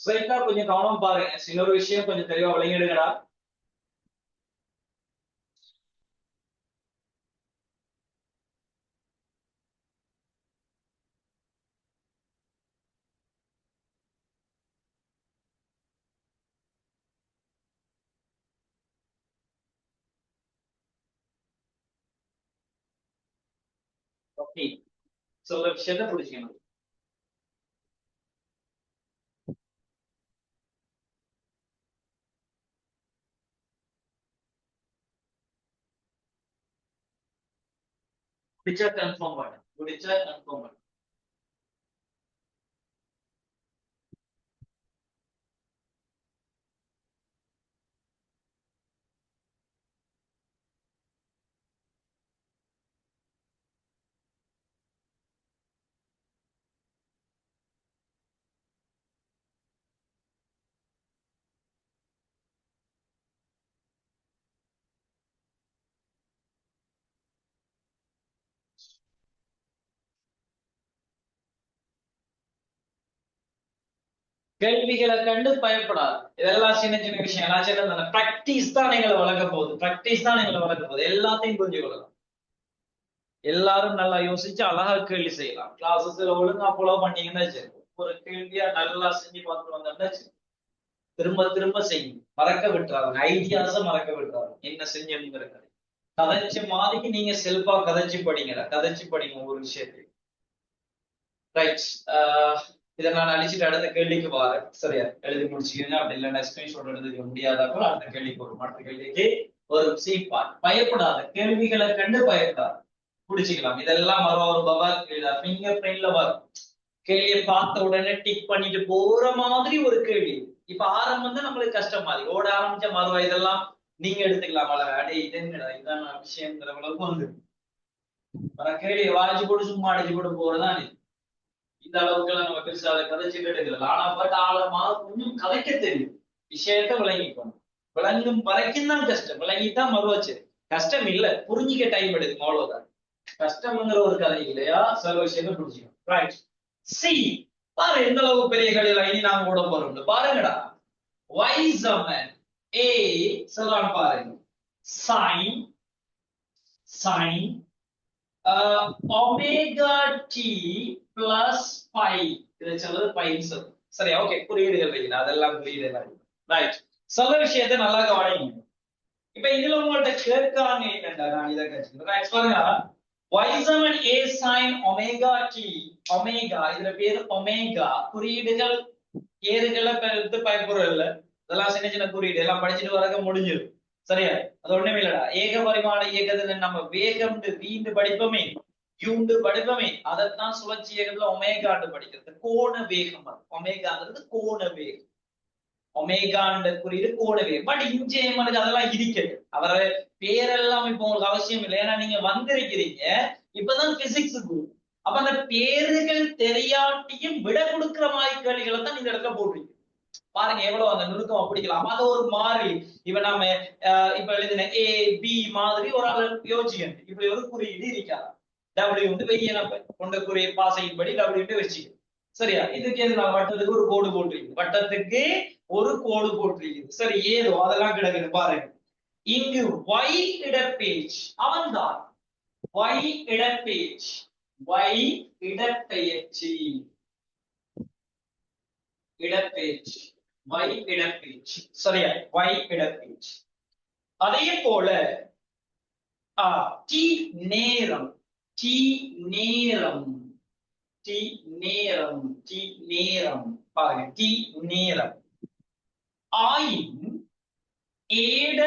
சைட்டா கொஞ்சம் கவனம் பாருங்க. இன்னொரு விஷயம் கொஞ்சம் தெளிவா விளங்கிடுங்கடா. ஓகே, சொல்ற விஷயத்த புரிஞ்சுக்கணும். பிடிச்சா கன்ஃபார்ம் பண்ணு, பிடிச்சா கன்ஃபார்ம் பண்ணு. கேள்விகளை கண்டு பயப்படாது. இதெல்லாம் சின்ன சின்ன விஷயம், எல்லாம் சின்ன பிராக்டிஸ் தான் எங்களை வளர்க்க போகுது. பிராக்டிஸ் தான் எங்களை வளர்க்க போகுது. எல்லாத்தையும் புரிஞ்சு கொள்ளலாம். எல்லாரும் நல்லா யோசிச்சு அழகா கேள்வி செய்யலாம். கிளாஸஸ்ல ஒழுங்கா ஃபாலோ பண்ணீங்கன்னா சரி, ஒரு கேள்வியா நல்லா செஞ்சு பார்த்து வந்தோம்னா சரி, திரும்ப திரும்ப செய்யும். மறக்க விட்டுறாங்க, ஐடியாஸ மறக்க விட்டுறாங்க. என்ன செஞ்சோம்ங்கிறது கதைச்சு மாதிரிக்கு நீங்க செல்ஃபா கதைச்சு படிங்கடா. கதைச்சு படிங்க ஒரு விஷயத்தை. ரைட். இதை நான் அழிச்சிட்டு அடுத்த கேள்விக்கு வரேன். சரியா எழுதி முடிச்சுக்கோங்க. அப்படி இல்லைன்னா ஸ்கிரீன்ஷாட் எடுத்துக்க முடியாதாப்போ அடுத்த கேள்விக்கு ஒரு மற்ற கேள்விக்கு ஒரு சீப்பான். பயப்படாத, கேள்விகளை கண்டு பயப்படாத, புடிச்சுக்கலாம். இதெல்லாம் வரும் ஒரு பவர் ஃபிங்கர் பிரிண்ட்ல வரும். கேள்வியை பார்த்த உடனே டிக் பண்ணிட்டு போற மாதிரி ஒரு கேள்வி. இப்ப ஆரம்பம் தான் நம்மளுக்கு கஷ்டம் மாதிரி ஓட ஆரம்பிச்ச மறுவா இதெல்லாம் நீங்க எடுத்துக்கலாம். அடே இது என்னடா இதான் விஷயங்கிற அளவுக்கு வந்து கேள்வியை வாய்ச்சி போட்டு சும்மா அடிச்சு போட்டு போறதுதான் இந்த அளவுக்கு எல்லாம் நம்ம பெருசா அதை கதைச்சுட்டு எடுக்கல. ஆனா பட் ஆழமா கொஞ்சம் கதைக்க தெரியும், விஷயத்த விளங்கிக்கணும். விளங்கும் வரைக்கும் தான் கஷ்டம், விளங்கித்தான் மறுவச்சு கஷ்டம் இல்ல, புரிஞ்சிக்க டைம் எடுக்கும், அவ்வளவுதான். கஷ்டம்ங்கிற ஒரு கதை இல்லையா, சில விஷயத்தை புரிஞ்சுக்கணும். ரைட், சி பாரு எந்த அளவுக்கு பெரிய கடையில இனி நாங்க கூட போறோம் பாருங்கடா. வைசமன் ஏ சொல்லலாம் பாருங்க. Sine sine omega t plus pi, இதை சொல்றது பைன்னு சொல்லுது. சரியா, ஓகே, குறியீடுகள் வைக்கணும், அதெல்லாம் குறியீடுகள். ரைட், சில விஷயத்தை நல்லா கவனிங்க. இப்ப இதுல உங்கள்ட்ட கேட்காங்க என்னடா, நான் இதை கழிச்சுக்கிறேன். பாருங்க, வைசமன் ஏ சைன் ஒமேகா டி, ஒமேகா இதுல பேரு ஒமேகா, குறியீடுகள் ஏறுகளை எடுத்து பயப்படுறது இல்ல, இதெல்லாம் சின்ன சின்ன குறியீடு எல்லாம் படிச்சுட்டு வரக்க முடிஞ்சிடும். சரியா, அது ஒண்ணுமே இல்லடா. ஏக பரிமாண இயக்கத்துல நம்ம வேகம் வீண்டு படிப்போமே, யூண்டு படிப்போமே, அதைத்தான் சுழற்சி இயக்கத்துல ஒமேகாண்டு படிக்கிறது. கோண வேகம், ஒமேகாங்கிறது கோண வேகம். ஒமேகாண்ட குறியீடு கோண வேகம். பட் இஞ்சேமனுக்கு அதெல்லாம் இருக்கிறது. அவரை பேரெல்லாம் இப்ப உங்களுக்கு அவசியம் இல்லை, ஏன்னா நீங்க வந்திருக்கிறீங்க இப்பதான் பிசிக்ஸுக்கு. அப்ப அந்த பேருகள் தெரியாட்டியும் விட கொடுக்கிற மாதிரி கேள்விகளை தான் இந்த இடத்துல போடுறீங்க. பாருங்க எவ்வளவு அந்த நுணுக்கம் அப்படிக்கலாம். அது ஒரு மாறி. இப்ப நாம இப்ப எழுதின ஏ பி மாதிரி ஒரு ஆள் யோசிக்கணும். இப்படி ஒரு குறியீடு இருக்காது. டபிள்யூ வந்து வெய்ய கொண்ட குறியீடு பாசையின்படி டபிள்யூ வச்சுக்கணும். சரியா, இதுக்கு எது நான் வட்டத்துக்கு ஒரு கோடு போட்டிருக்கேன், வட்டத்துக்கு ஒரு கோடு போட்டிருக்குது. சரி, ஏதோ அதெல்லாம் கிடக்குது பாருங்க. இங்கு y இடப்பெயர்ச்சி அவன்தான். y இடப்பெயர்ச்சி, y இடப்பெயர்ச்சி, இடப்பெயர்ச்சி, y இடப்பெயர்ச்சி. சரியா, y இடப்பெயர்ச்சி. அதே போல t நேரம், t நேரம், t நேரம், t நேரம் பாருங்க, t நேரம் ஆயின் ஏட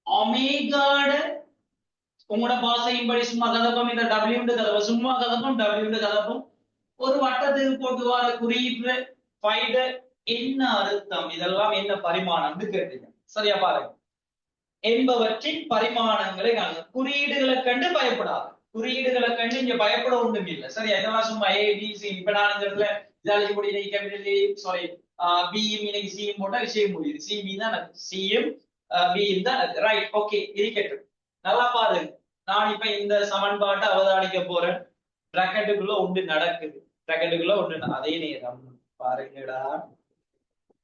ஒமேகாட உங்களோட பாசையின்படி சும்மா கதப்பம், இந்த டபிள்யூ கதப்பம், சும்மா கதப்பம் டபிள்யூ கதப்பம், ஒரு வட்டத்துக்கு போட்டு வர குறியீடு ஃபைட என்ன அர்த்தம், இதெல்லாம் என்ன பரிமாணம்னு கேட்டீங்க. சரியா, பாருங்க என்பவற்றின் பரிமாணங்களை குறியீடுகளை கண்டு பயப்படாது. குறியீடுகளை கண்டு இங்க பயப்பட ஒன்றும் இல்லை. சரியா, இதெல்லாம் சும்மா ஏ பி சி. இப்ப நான் இந்த இடத்துல ஜாலஜி முடியுது, கேபிட்டல் சாரி பியும் இன்னைக்கு சியும் போட்டா விஷயம் முடியுது. சி பி தான் சியும் பியும் தான். ரைட், ஓகே, இருக்கட்டும். நல்லா பாருங்க, நான் இப்ப இந்த சமன்பாட்டை அவதானிக்க போறேன். பிராக்கெட்டுக்குள்ள ஒன்று நடக்குது, பிராக்கெட்டுக்குள்ள ஒன்று. அதே நேரம் பாருங்கடா,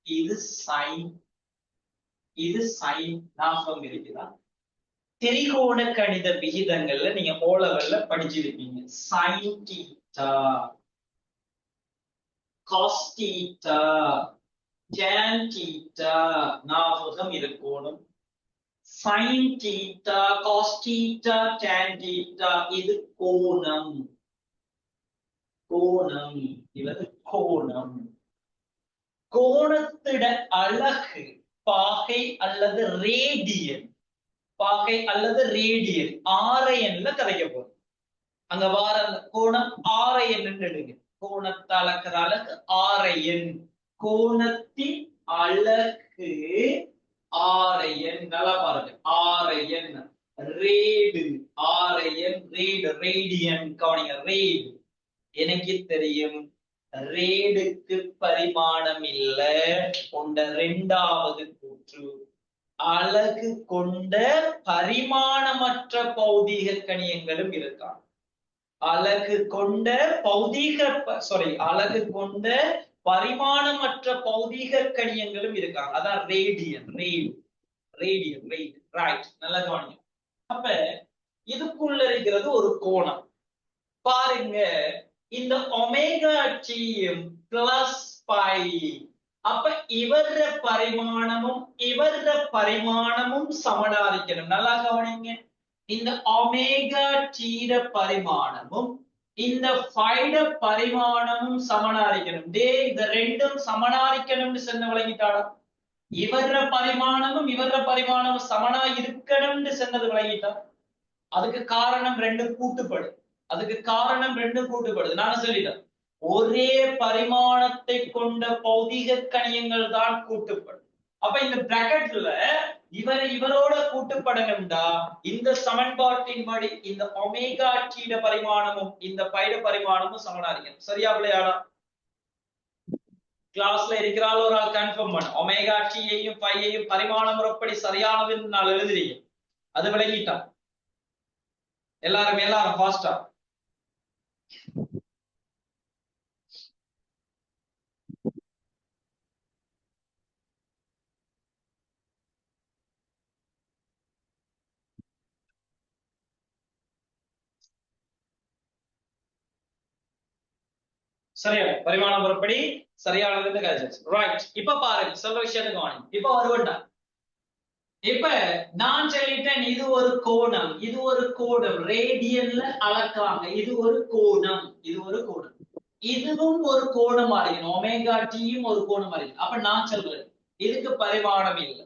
இது சைன், இது சைன். ஞாபகம் இருக்குதா? திரிகோண கணித விகிதங்கள்ல நீங்க ஓ லெவல்ல படிச்சிருப்பீங்க. Sine theta, cos theta, tan theta ஞாபகம் இருக்கணும். Sine theta, cos theta, tan theta, இது கோணம், கோணம், இது கோணம். கோணத்திட அலகு பாகை அல்லது ரேடியன், பாகை அல்லது ரேடியன், ஆரையன்ல கதைக்க போறோம். அங்க வார அந்த கோணம் ஆரையன் எடுங்க. கோணத்தை அளக்கிற அலகு ஆரையன், கோணத்தின் அலகு ஆரையன். நல்லா பாருங்க, ஆரையன். ரேடு, ஆரையன், ரேடு, ரேடியன். கவனிங்க, ரேடு எனக்கு தெரியும், ரேடுக்கு பரிமாணம் இல்ல கொண்ட இரண்டாவது கூற்று. அலகு கொண்ட பரிமாணமற்ற பௌதீக கணியங்களும் இருக்கான். அலகு கொண்ட பௌதீக அலகு கொண்ட பரிமாணமற்ற பௌதீக கணியங்களும் இருக்காங்க. அதான் radian, rad, radian, rad. Right, நல்லா கவனிங்க. அப்ப இதுக்குள்ள இருக்கிறது ஒரு கோணம். பாருங்க, இந்த ஒமேகா டியும் பிளஸ் பை. அப்ப இவர பரிமாணமும் இவர பரிமாணமும் சமனாரிக்கணும். நல்லா கவனிங்க, இந்த ஒமேகா டீர பரிமாணமும் இந்த ஃபைட பரிமாணமும் சமனாரிக்கணும். இந்த ரெண்டும் சமனாரிக்கணும்னு சொன்ன விளங்கிட்டாடா. இவர பரிமாணமும் சமனா இருக்கணும்னு சொன்னது விளங்கிட்டா. அதுக்கு காரணம் ரெண்டும் கூட்டுப்படுது. நான் சொல்லிட்டேன், ஒரே பரிமாணத்தை கொண்ட பௌதிக கணியங்கள் தான் கூட்டுப்படும். அப்ப இந்த பிராக்கெட்ல இவரோட கூட்டுப்படணும்டா இந்த சமன்பாட்டின்படி இந்த ஒமேகா டீட பரிமாணமும் இந்த பைட பரிமாணமும் சமனா இருக்கணும். சரியா பிள்ளையாடா? கிளாஸ்ல இருக்கிறாள் ஒரு ஆள் கன்ஃபார்ம் பண்ண ஒமேகா டீயையும் பையையும் பரிமாண முறைப்படி சரியானதுன்னு நான் எழுதுறீங்க. அது விளங்கிட்டான் எல்லாரும் ஃபாஸ்டா. சரியா? பரிமாண முறைப்படி சரியானது கிடைச்சிருச்சு. ரைட். இப்ப பாருங்க, சொல்ற விஷயத்துக்கு வாங்க. இப்ப வருவண்டா. இப்ப நான் சொல்லிட்டேன், இது ஒரு கோணம் ரேடியன்ல அளக்காங்க. இது ஒரு கோணம். இதுவும் ஒரு கோணம் அறியணும். ஒமேகா டீயும் ஒரு கோணம் அறியணும். அப்ப நான் சொல்றேன், இதுக்கு பரிமாணம் இல்லை,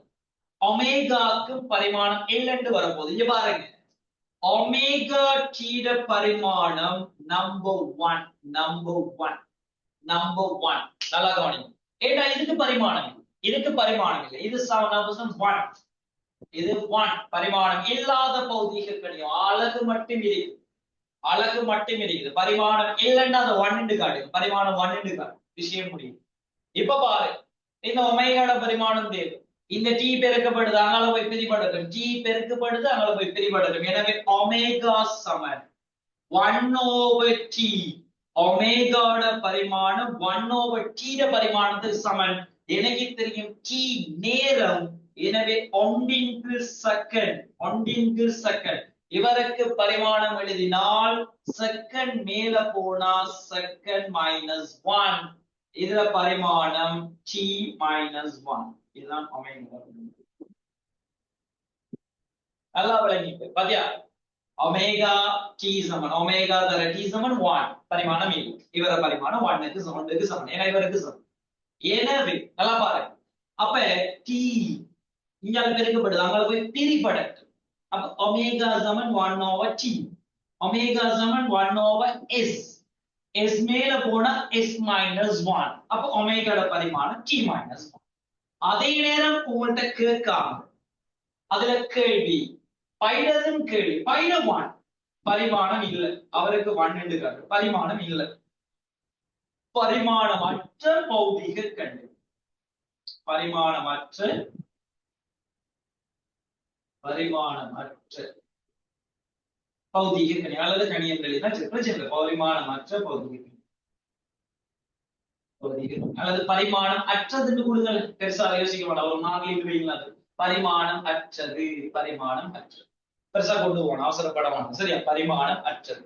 ஒமேகாக்கு பரிமாணம் இல்லைன்னு வரும்போது இங்க பாருங்க, ஒமேகா டீட பரிமாணம் நம்பர் ஒன். நல்லா கவனிங்க. ஏடா இதுக்கு பரிமாணம் இல்லை. இது 1. இது 1 பரிமாணம் இல்லாத பௌதிக கணியம். அலகு மட்டும் இருக்குது. பரிமாணம் இல்லைன்னா அதை 1 காட்டு. பரிமாணம் 1 காட்டு. விஷயம் முடியும். இப்ப பாரு, இந்த ஒமேகாட பரிமாணம் தேவை. இந்த டி பெருக்கப்படுது, அங்கால போய் பிரிபடட்டும். டி பெருக்கப்படுது, அங்கால போய் பிரிபடட்டும். எனவே ஒமேகா சமன் 1/t. ஒமேகாட பரிமாணம் 1/t பரிமாணத்துக்கு சமன். எனக்கு தெரியும் டி நேரம். எனவே 1 செகண்ட். இவருக்கு பரிமாணம் எழுதினால் செகண்ட் மேல போனா செகண்ட் -1. இதுல பரிமாணம் t-1. இதுதான் ஒமேகா. நல்லா விளங்கிட்டு பாத்தியா? ஒமேகா t சமன் ஒமேகா தர t சமன் 1. பரிமாணம் இல்லை. இவர பரிமாணம் 1க்கு சமன். ஏன்னா இவருக்கு சமன். எனவே நல்லா பாருங்க, அப்ப t இங்க பெருக்கப்படுது, அங்க போய் பிரிபடட்டும். அப்ப ஒமேகா சமன் 1/t. ஒமேகா சமன் 1/s. s மேல போனா s-1. அப்ப ஒமேகாட பரிமாணம் t-1. அதே நேரம் உங்கள்ட்ட கேட்காம அதுல கேள்வி பைடதும் கேள்வி. பைட 1 பரிமாணம் இல்லை, அவருக்கு 1 காட்டு. பரிமாணம் இல்லை. பரிமாணமற்ற பௌதிக கண்டு. பரிமாணமற்ற பௌதிக கணி அல்லது கணியங்கள் தான் பிரச்சனை. பரிமாணமற்ற பௌதிக அல்லது பரிமாணம் அற்றதுன்னு கூடுதல் பெருசா யோசிக்க மாட்டோம். ஒரு நாளில் அது பரிமாணம் அற்றது. பெருசா கொண்டு போகணும், அவசரப்பட வேண்டாம். சரியா? பரிமாணம் அற்றது.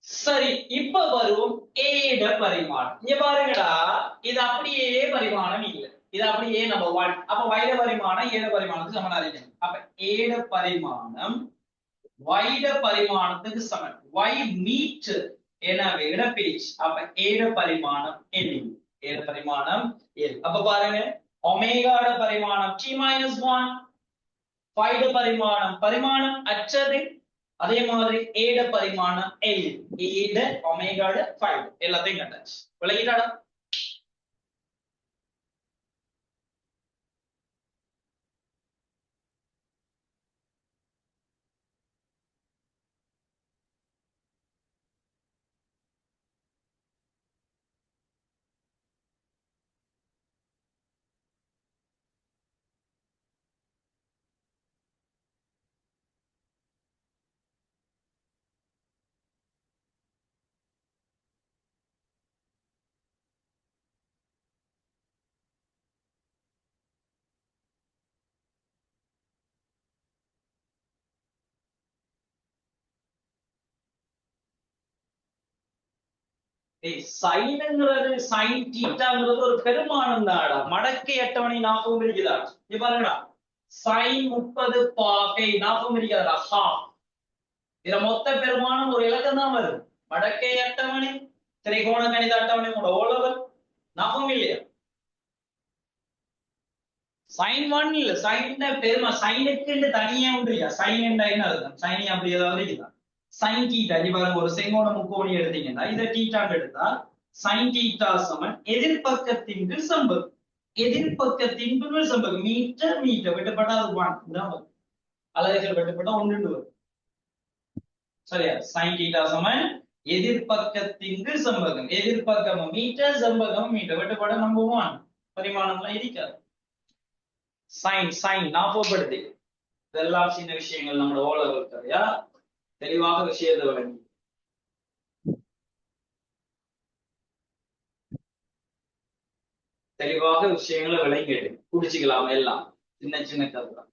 சரி, இப்ப வரும் ஏட பரிமாணம். இங்க பாருங்கடா, இது அப்படியே பரிமாணம் இல்லை. இது அப்படியே நம்ம 1. அப்ப வைட பரிமாணம் ஏட பரிமாணத்துக்கு சமனா இருக்கணும். அப்ப ஏட பரிமாணம் வைட பரிமாணத்துக்கு சமன். y metre. எனவே இடப்பேச்சு. அப்ப ஏட பரிமாணம் L. அப்ப பாருங்க, ஒமேகாட பரிமாணம் t-1. பைட பரிமாணம் அற்றது. அதே மாதிரி ஏட பரிமாணம் L. ஏட ஒமேகாட பைட எல்லாத்தையும் கண்டாச்சு. விளங்கிட்டாடா? சைனுங்கிறது சைன் தீட்டாங்கிறது ஒரு பெருமானம் தான்டா. மடக்கை அட்டவணை ஞாபகம் இருக்குதா? இங்க பாருங்கடா, சைன் 30 40 ஞாபகம் இருக்காதா? ஹாஃப். இதுல மொத்த பெருமானம் ஒரு இலக்கம் தான் வருது. மடக்கை அட்டவணை, திரிகோண கணித அட்டவணை, உங்களோட ஓலவர் ஞாபகம் இல்லையா? சைன் ஒன் இல்ல, சைன் பெருமா சைனுக்கு தனியா உண்டு இல்லையா? சைன் என்ன அர்த்தம்? சைன் அப்படி ஏதாவது இருக்குதா? சைன் தீட்டா, இவ்வாறு ஒரு செங்கோண முக்கோணி எடுத்தீங்கன்னா இதை தீட்டான்னு எடுத்தா சைன் தீட்டா சமன் எதிர்பக்கத்தின் சம்பகம். எதிர்பக்கத்தின் சம்பகம் மீட்டர் மீட்டர் வெட்டப்பட்டா அது ஒன் தான் வரும். அலகுகள் வெட்டப்பட்டா ஒன்று வரும். சரியா? சைன் தீட்டா சமன் எதிர்பக்கத்தின் சம்பகம். எதிர்பக்கம் மீட்டர், சம்பகம் மீட்டர், வெட்டப்பட நம்ம ஒன். பரிமாணம்லாம் இருக்காது. சைன் சைன் ஞாபகப்படுத்தி இதெல்லாம் சின்ன விஷயங்கள் நம்மளோட ஓலவர் கதையா தெளிவாக விஷயத்தை வழங்கி தெளிவாக விஷயங்களை விளங்கிடு குடிச்சுக்கலாம். எல்லாம் சின்ன சின்ன கதை.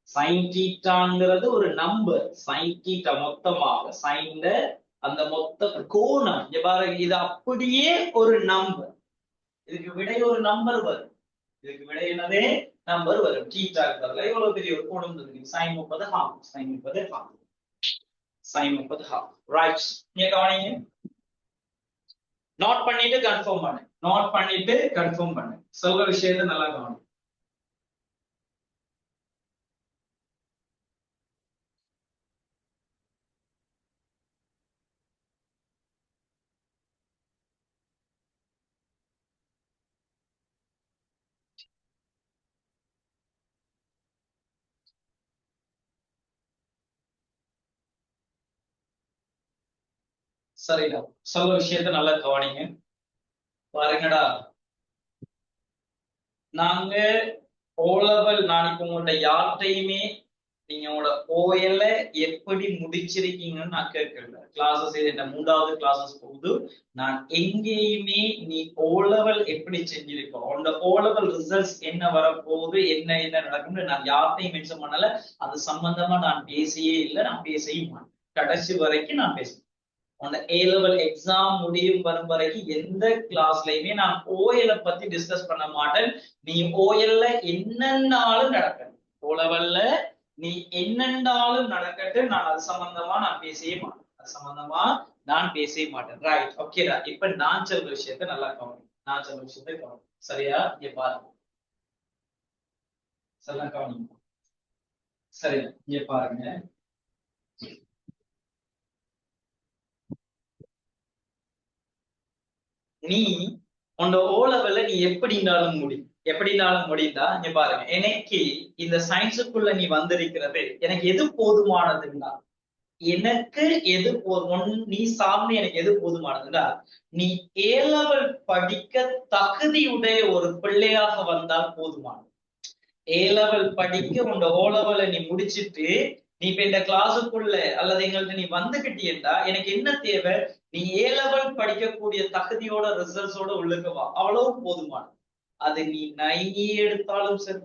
சைன் தீட்டாங்கிறது ஒரு நம்பர். சைன் தீட்டா மொத்தமாக சைன் அந்த மொத்த கோணம் இங்க பாருங்க, இது அப்படியே ஒரு நம்பர். இதுக்கு விடை ஒரு நம்பர் வரும். இதுக்கு விடை என்னதே நம்பர் வரும். தீட்டாக்கு பதிலா எவ்வளவு பெரிய ஒரு கோணம் இருக்கு. Sine 30 half, sine 30 half, sine 30 half. Right, நீங்க கவனிங்க. நோட் பண்ணிட்டு கன்ஃபார்ம் பண்ணு. நோட் பண்ணிட்டு கன்ஃபார்ம் பண்ணு. சொல்ற விஷயத்தை நல்லா கவனி. சரிடா, சொல்ற விஷயத்த நல்லா கவனிங்க. பாருங்கடா, நாங்க ஓலவல் நான் இப்ப உங்கள்ட்ட யார்கிட்டையுமே நீங்க உங்களோட ஓஎல்ல எப்படி முடிச்சிருக்கீங்கன்னு நான் கேட்கல. கிளாஸஸ் இந்த 3வது கிளாஸஸ் போகுது. நான் எங்கேயுமே நீ ஓலவல் எப்படி செஞ்சிருக்கோம், உன்னோட ஓலவல் ரிசல்ட்ஸ் என்ன வரப்போகுது, என்ன என்ன நடக்கும்னு நான் யார்கிட்டையும் மென்ஷன் பண்ணல. அது சம்பந்தமா நான் பேசியே இல்லை, நான் பேசவும் மாட்டேன். கடைசி வரைக்கும் நான் பேசுவேன். அந்த ஏ லெவல் எக்ஸாம் முடியும் வரும் வரைக்கும் எந்த கிளாஸ்லயுமே நான் ஓஎல் பத்தி டிஸ்கஸ் பண்ண மாட்டேன். நீ ஓஎல்ல என்னன்னாலும் நடக்கட்டும், ஓ லெவல்ல நீ என்னண்டாலும் நடக்கட்டு, நான் அது சம்பந்தமா நான் பேசவே மாட்டேன். அது சம்பந்தமா நான் பேசவே மாட்டேன். ரைட், ஓகேடா. இப்ப நான் சொல்ற விஷயத்த நல்லா கவனி. நான் சொல்ற விஷயத்த கவனி. சரியா? இங்க பாருங்க, சரியா கவனி. சரி, இங்க பாருங்க. நீ உன்னோட ஓ லெவல்ல நீ எப்படினாலும் முடியும். எப்படினாலும் முடிந்தா இங்க பாருங்க, எனக்கு இந்த சயின்ஸுக்குள்ள நீ வந்திருக்கிறது எனக்கு எது போதுமானதுன்னா, எனக்கு எது நீ சார்ந்து எனக்கு எது போதுமானதுன்னா, நீ ஏ லெவல் படிக்க தகுதியுடைய ஒரு பிள்ளையாக வந்தால் போதுமானது. ஏ லெவல் படிக்க உன்னோட ஓ லெவலை நீ முடிச்சிட்டு நீ இப்ப இந்த கிளாஸுக்குள்ள அல்லது எங்கள்ட்ட நீ வந்துகிட்டீண்டா, எனக்கு என்ன தேவை, நீ ஏ லெவல் படிக்கக்கூடிய தகுதியோட ரிசல்ட்ஸோட உள்ளுக்கு வா, அவ்வளவு போதுமானது. அது நீ 90 எடுத்தாலும் சரி,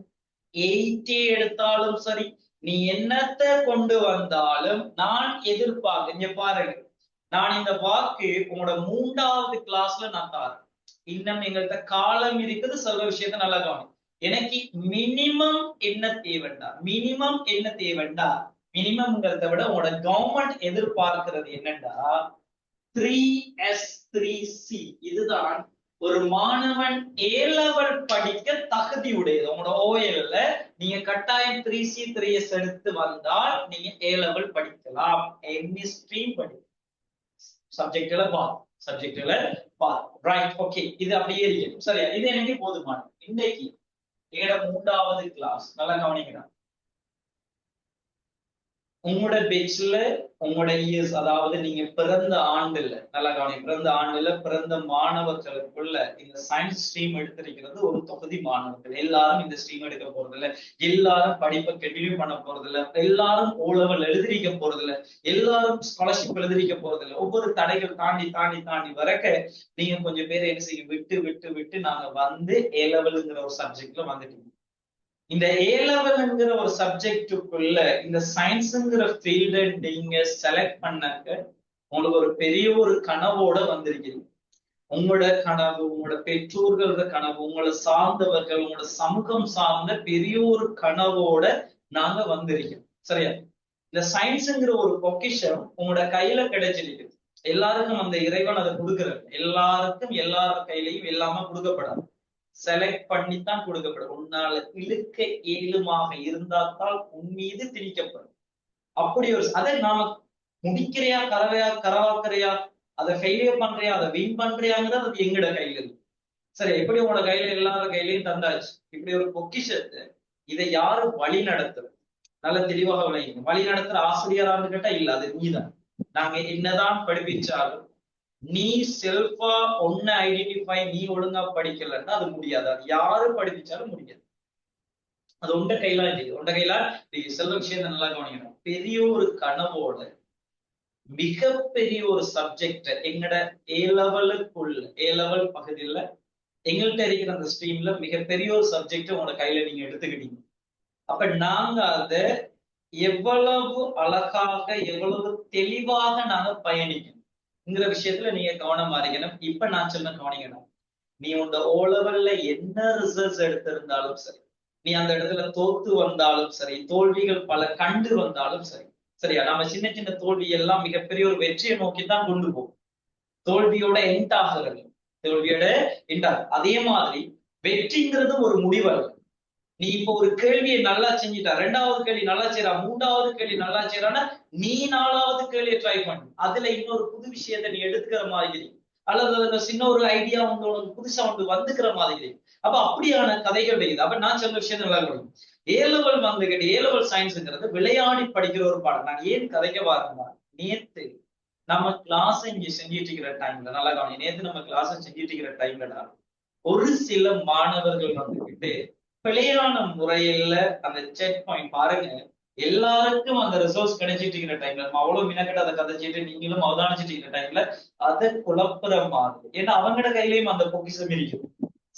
80 எடுத்தாலும் சரி, நீ என்னத்தை கொண்டு வந்தாலும் நான் எதிர்பார்க்க. இங்க பாருங்க, நான் இந்த வாக்கு உங்களோட 3வது கிளாஸ்ல நான் தாரேன். இன்னும் எங்கள்கிட்ட காலம் இருக்குது. சொல்ற விஷயத்த நல்லா கவனி. எனக்கு மினிமம் என்ன தேவைண்டா, மினிமம் என்ன தேவைண்டா, மினிமம்ங்கிறத விட உங்களோட கவர்மெண்ட் எதிர்பார்க்கிறது என்னண்டா 3S3C. இதுதான் ஒரு மாணவன் ஏ லெவல் படிக்க தகுதி உடையது. உங்களோட ஓஎல்ல நீங்க கட்டாயம் 3C 3S எடுத்து வந்தால் நீங்க ஏ லெவல் படிக்கலாம். எனி ஸ்ட்ரீம் படிக்கலாம். சப்ஜெக்ட்ல பார், சப்ஜெக்ட்ல பார். Right, okay. இது அப்படியே இருக்கு. சரியா? இது எனக்கு போதுமானது. இன்னைக்கு என்னோட 3வது கிளாஸ் நல்லா கவனிக்கிறேன். உங்களோட பேச்சுல உங்களோட இயர்ஸ், அதாவது நீங்க பிறந்த ஆண்டுல நல்லா கவனி, பிறந்த ஆண்டுல பிறந்த மாணவர்களுக்குள்ள இந்த சயின்ஸ் ஸ்ட்ரீம் எடுத்திருக்கிறது ஒரு தொகுதி மாணவர்கள். எல்லாரும் இந்த ஸ்ட்ரீம் எடுக்க போறது இல்ல, எல்லாரும் படிப்பை கண்டினியூ பண்ண போறது இல்ல, எல்லாரும் ஓ லெவல் எழுதிருக்க போறது இல்ல, எல்லாரும் ஸ்காலர்ஷிப் எழுதிருக்க போறது இல்ல. ஒவ்வொரு தடைகள் தாண்டி தாண்டி தாண்டி வரக்க நீங்க கொஞ்சம் பேர் என்ன செய்ய விட்டு விட்டு விட்டு நாங்க வந்து ஏ லெவலுங்கிற ஒரு சப்ஜெக்ட்ல வந்துட்டீங்க. இந்த ஏ லெவல்ங்கிற ஒரு சப்ஜெக்டுக்குள்ள இந்த சயின்ஸ்ங்கிற ஃபீல்ட நீங்க செலக்ட் பண்ணக்க உங்களுக்கு ஒரு பெரிய ஒரு கனவோட வந்திருக்கீங்க. உங்களோட கனவு, உங்களோட பெற்றோர்களோட கனவு, உங்களை சார்ந்தவர்கள், உங்களோட சமூகம் சார்ந்த பெரிய ஒரு கனவோட நாங்க வந்திருக்கோம். சரியா? இந்த சயின்ஸுங்கிற ஒரு பொக்கிஷம் உங்களோட கையில கிடைச்சிருக்கு. எல்லாருக்கும் அந்த இறைவன் அதை கொடுக்குறாரு. எல்லாருக்கும் எல்லார் கையிலையும் எல்லாமே கொடுக்கப்படாது. செலக்ட் பண்ணித்தான் கொடுக்கப்படும். உன்னால இழுக்க இயலுமாக இருந்தால்தான் உன் மீது திணிக்கப்படும். அப்படி ஒரு அதை நாம முடிக்கிறையா, கரவாக்குறையா, அதை ஃபெயிலியர் பண்றியா, அதை வின் பண்றியாங்கிறது அது எங்கட கையில இருக்கு. சரி, எப்படி உங்களோட கையில எல்லார கையிலையும் தந்தாச்சு. இப்படி ஒரு பொக்கிஷத்தை இதை யாரு வழி நடத்துறது? நல்ல தெளிவாக விளையுங்க. வழி நடத்துற ஆசிரியரான்னு கேட்டா இல்ல, அது நீதான். நாங்க என்னதான் படிப்பிச்சாலும் நீ செல்ஃபா ஒன்ன ஐடென்டிஃபை நீ ஒழுங்கா படிக்கலன்னா அது முடியாது. அது யாரு படிப்பிச்சாலும் முடியாது. அது உண்ட கையில இருக்கு. உண்ட கையில செல்வ விஷயத்தை நல்லா கவனிக்கணும். பெரிய ஒரு கனவோட மிகப்பெரிய ஒரு சப்ஜெக்ட் எங்கட ஏ லெவல் பகுதியில எங்கள்கிட்ட இருக்கிற அந்த ஸ்ட்ரீம்ல மிகப்பெரிய ஒரு சப்ஜெக்ட் உங்களோட கையில நீங்க எடுத்துக்கிட்டீங்க. அப்ப நாங்க அதை எவ்வளவு அழகாக எவ்வளவு தெளிவாக நாங்க பயணிக்கணும்ங்கிற விஷயத்துல நீங்க கவனமா இருக்கணும். இப்ப நான் சொன்ன கவனிக்கணும். நீ உங்க ஓ லெவல்ல என்ன ரிசல்ட்ஸ் எடுத்திருந்தாலும் சரி, நீ அந்த இடத்துல தோத்து வந்தாலும் சரி, தோல்விகள் பல கண்டு வந்தாலும் சரி, சரியா, நம்ம சின்ன சின்ன தோல்வி எல்லாம் மிகப்பெரிய ஒரு வெற்றியை நோக்கித்தான் கொண்டு போகும். தோல்வியோட எண்ட் ஆகிறது, தோல்வியோட எண்ட் ஆகுது. அதே மாதிரி வெற்றிங்கிறது ஒரு முடிவல்ல. நீ இப்ப ஒரு கேள்வியை நல்லா செஞ்சுட்டா, ரெண்டாவது கேள்வி நல்லா செய்யறா, மூன்றாவது கேள்வி நல்லா செய்யறான்னா நீ நாலாவது கேள்வியை ட்ரை பண்ணு. அதுல இன்னொரு புது விஷயத்தை நீ எடுத்துக்கிற மாதிரி, அல்லது அதுல சின்ன ஒரு ஐடியா வந்து உனக்கு புதுசா வந்து வந்துக்கிற மாதிரி. அப்ப அப்படியான கதைகள் இருக்குது. அப்ப நான் சொன்ன விஷயத்தை நல்லா இருக்கணும். ஏ லெவல் வந்துகிட்டு ஏ லெவல் சயின்ஸ்ங்கிறது விளையாடி படிக்கிற ஒரு பாடம். நான் ஏன் கதைக்க பாருங்க, நேத்து நம்ம கிளாஸ் இங்க செஞ்சிட்டு இருக்கிற டைம்ல நல்லா கவனி. நேத்து நம்ம கிளாஸ் செஞ்சிட்டு இருக்கிற டைம்ல ஒரு சில மாணவர்கள் வந்துகிட்டு பிழையான முறையில அந்த செக் பாயிண்ட் பாருங்க. எல்லாருக்கும் அந்த ரிசோர்ஸ் கிடைச்சிட்டு இருக்கிற டைம்ல நம்ம அவ்வளவு மினக்கிட்ட அதை கதைச்சிட்டு நீங்களும் அவதானிச்சிட்டு இருக்கிற டைம்ல அதை குழப்புற மாதிரி. ஏன்னா அவங்களோட கையிலயும் அந்த பொக்கிஷம் இருக்கும்.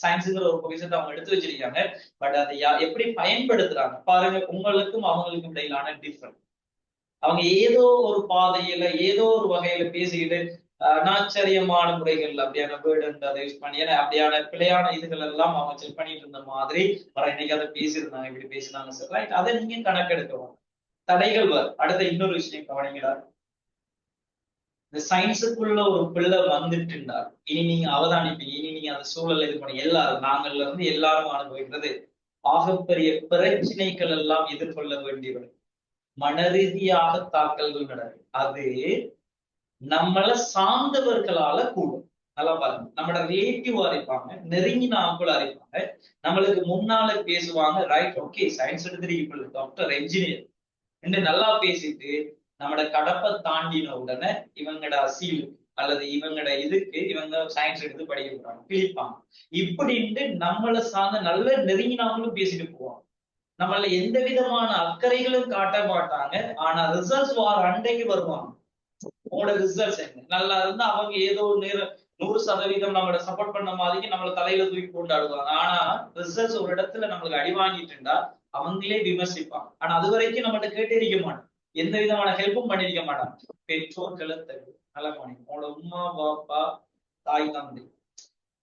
சயின்ஸுங்கிற ஒரு பொக்கிஷத்தை அவங்க எடுத்து வச்சிருக்காங்க. பட் அதை எப்படி பயன்படுத்துறாங்க பாருங்க. உங்களுக்கும் அவங்களுக்கும் இடையிலான டிஃபரன்ஸ். அவங்க ஏதோ ஒரு பாதையில ஏதோ ஒரு வகையில பேசிக்கிட்டு அநாச்சரியமான முறைகள்ல அப்படியான வேர்டு அதை யூஸ் பண்ணி, ஏன்னா அப்படியான பிழையான இதுகள் எல்லாம் அவங்க செக் பண்ணிட்டு இருந்த மாதிரி வர இன்னைக்கு அதை பேசியிருந்தாங்க, இப்படி பேசினாங்க சார், ரைட். அதை நீங்க கணக்கெடுக்கணும். தடைகள் வரும். அடுத்த இன்னொரு விஷயம் கவனிங்களா, இந்த சயின்ஸுக்குள்ள ஒரு பிள்ளை வந்துட்டுண்டா இனி நீங்க அவதானிப்பீங்க. இனி நீங்க அந்த சூழலை இது பண்ணி எல்லாரும் நாங்கள்ல இருந்து எல்லாரும் அனுபவிக்கிறது ஆகப்பெரிய பிரச்சனைகள் எல்லாம் எதிர்கொள்ள வேண்டியவர். மனரீதியாக தாக்கல்கள் நடக்கும். அது நம்மள சார்ந்தவர்களால கூடும். நல்லா பாருங்க. நம்மளோட ரிலேட்டிவா இருப்பாங்க, நெருங்கின ஆட்களா இருப்பாங்க, நம்மளுக்கு முன்னால பேசுவாங்க, ரைட், ஓகே சயின்ஸ் எடுத்துட்டு டாக்டர் என்ஜினியர் என்று நல்லா பேசிட்டு நம்மளோட கடப்பை தாண்டின உடனே இவங்கட அசீல் அல்லது இவங்கட இதுக்கு இவங்க சயின்ஸ் எடுத்து படிக்க போறாங்க, கிழிப்பாங்க. இப்படின்ட்டு நம்மளை சார்ந்த நல்ல நெருங்கினாங்களும் பேசிட்டு போவாங்க. நம்மள எந்த விதமான அக்கறைகளும் காட்ட மாட்டாங்க. ஆனா ரிசல்ட்ஸ் வார அண்டைக்கு வருவாங்க. உங்களோட ரிசல்ட்ஸ் என்ன நல்லா இருந்தா அவங்க ஏதோ 100% நம்மளோட சப்போர்ட் பண்ண மாதிரி நம்மள தலையில தூக்கி கொண்டாடுவாங்க. ஆனா ரிசல்ட்ஸ் ஒரு இடத்துல நம்மளுக்கு அடி வாங்கிட்டுண்டா அவங்களே விமர்சிப்பாங்க. ஆனா அது வரைக்கும் நம்மகிட்ட கேட்டே இருக்க மாட்டோம், எந்த விதமான ஹெல்ப்பும் பண்ணிருக்க மாட்டாங்க. பெற்றோர்களை தவிர நல்லா கவனிங்க. உங்களோட உமா பாப்பா தாய் தந்தை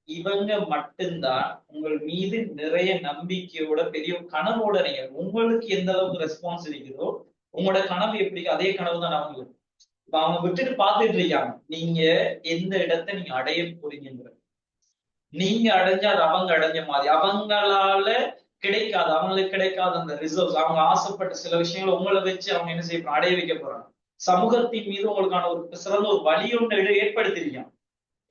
இவங்க மட்டும்தான் உங்கள் மீது நிறைய நம்பிக்கையோட பெரிய கனவோட நீங்க உங்களுக்கு எந்த அளவுக்கு ரெஸ்பான்ஸ் இருக்குதோ உங்களோட கனவு எப்படி அதே கனவு தான் அவங்களுக்கு. இப்ப அவங்க விட்டுட்டு பாத்துட்டு இருக்காங்க நீங்க எந்த இடத்தை நீங்க அடைய போறீங்கிற. நீங்க அடைஞ்சா அது அவங்க அடைஞ்ச மாதிரி. அவங்களால கிடைக்காது, அவங்களுக்கு கிடைக்காத அந்த ரிசர்வ்ஸ், அவங்க ஆசைப்பட்ட சில விஷயங்களை உங்களை வச்சு அவங்க என்ன செய்ய அடைய வைக்க போறாங்க. சமூகத்தின் மீது உங்களுக்கான ஒரு சிறந்த ஒரு வழி ஒன்று ஏற்படுத்திருக்காங்க.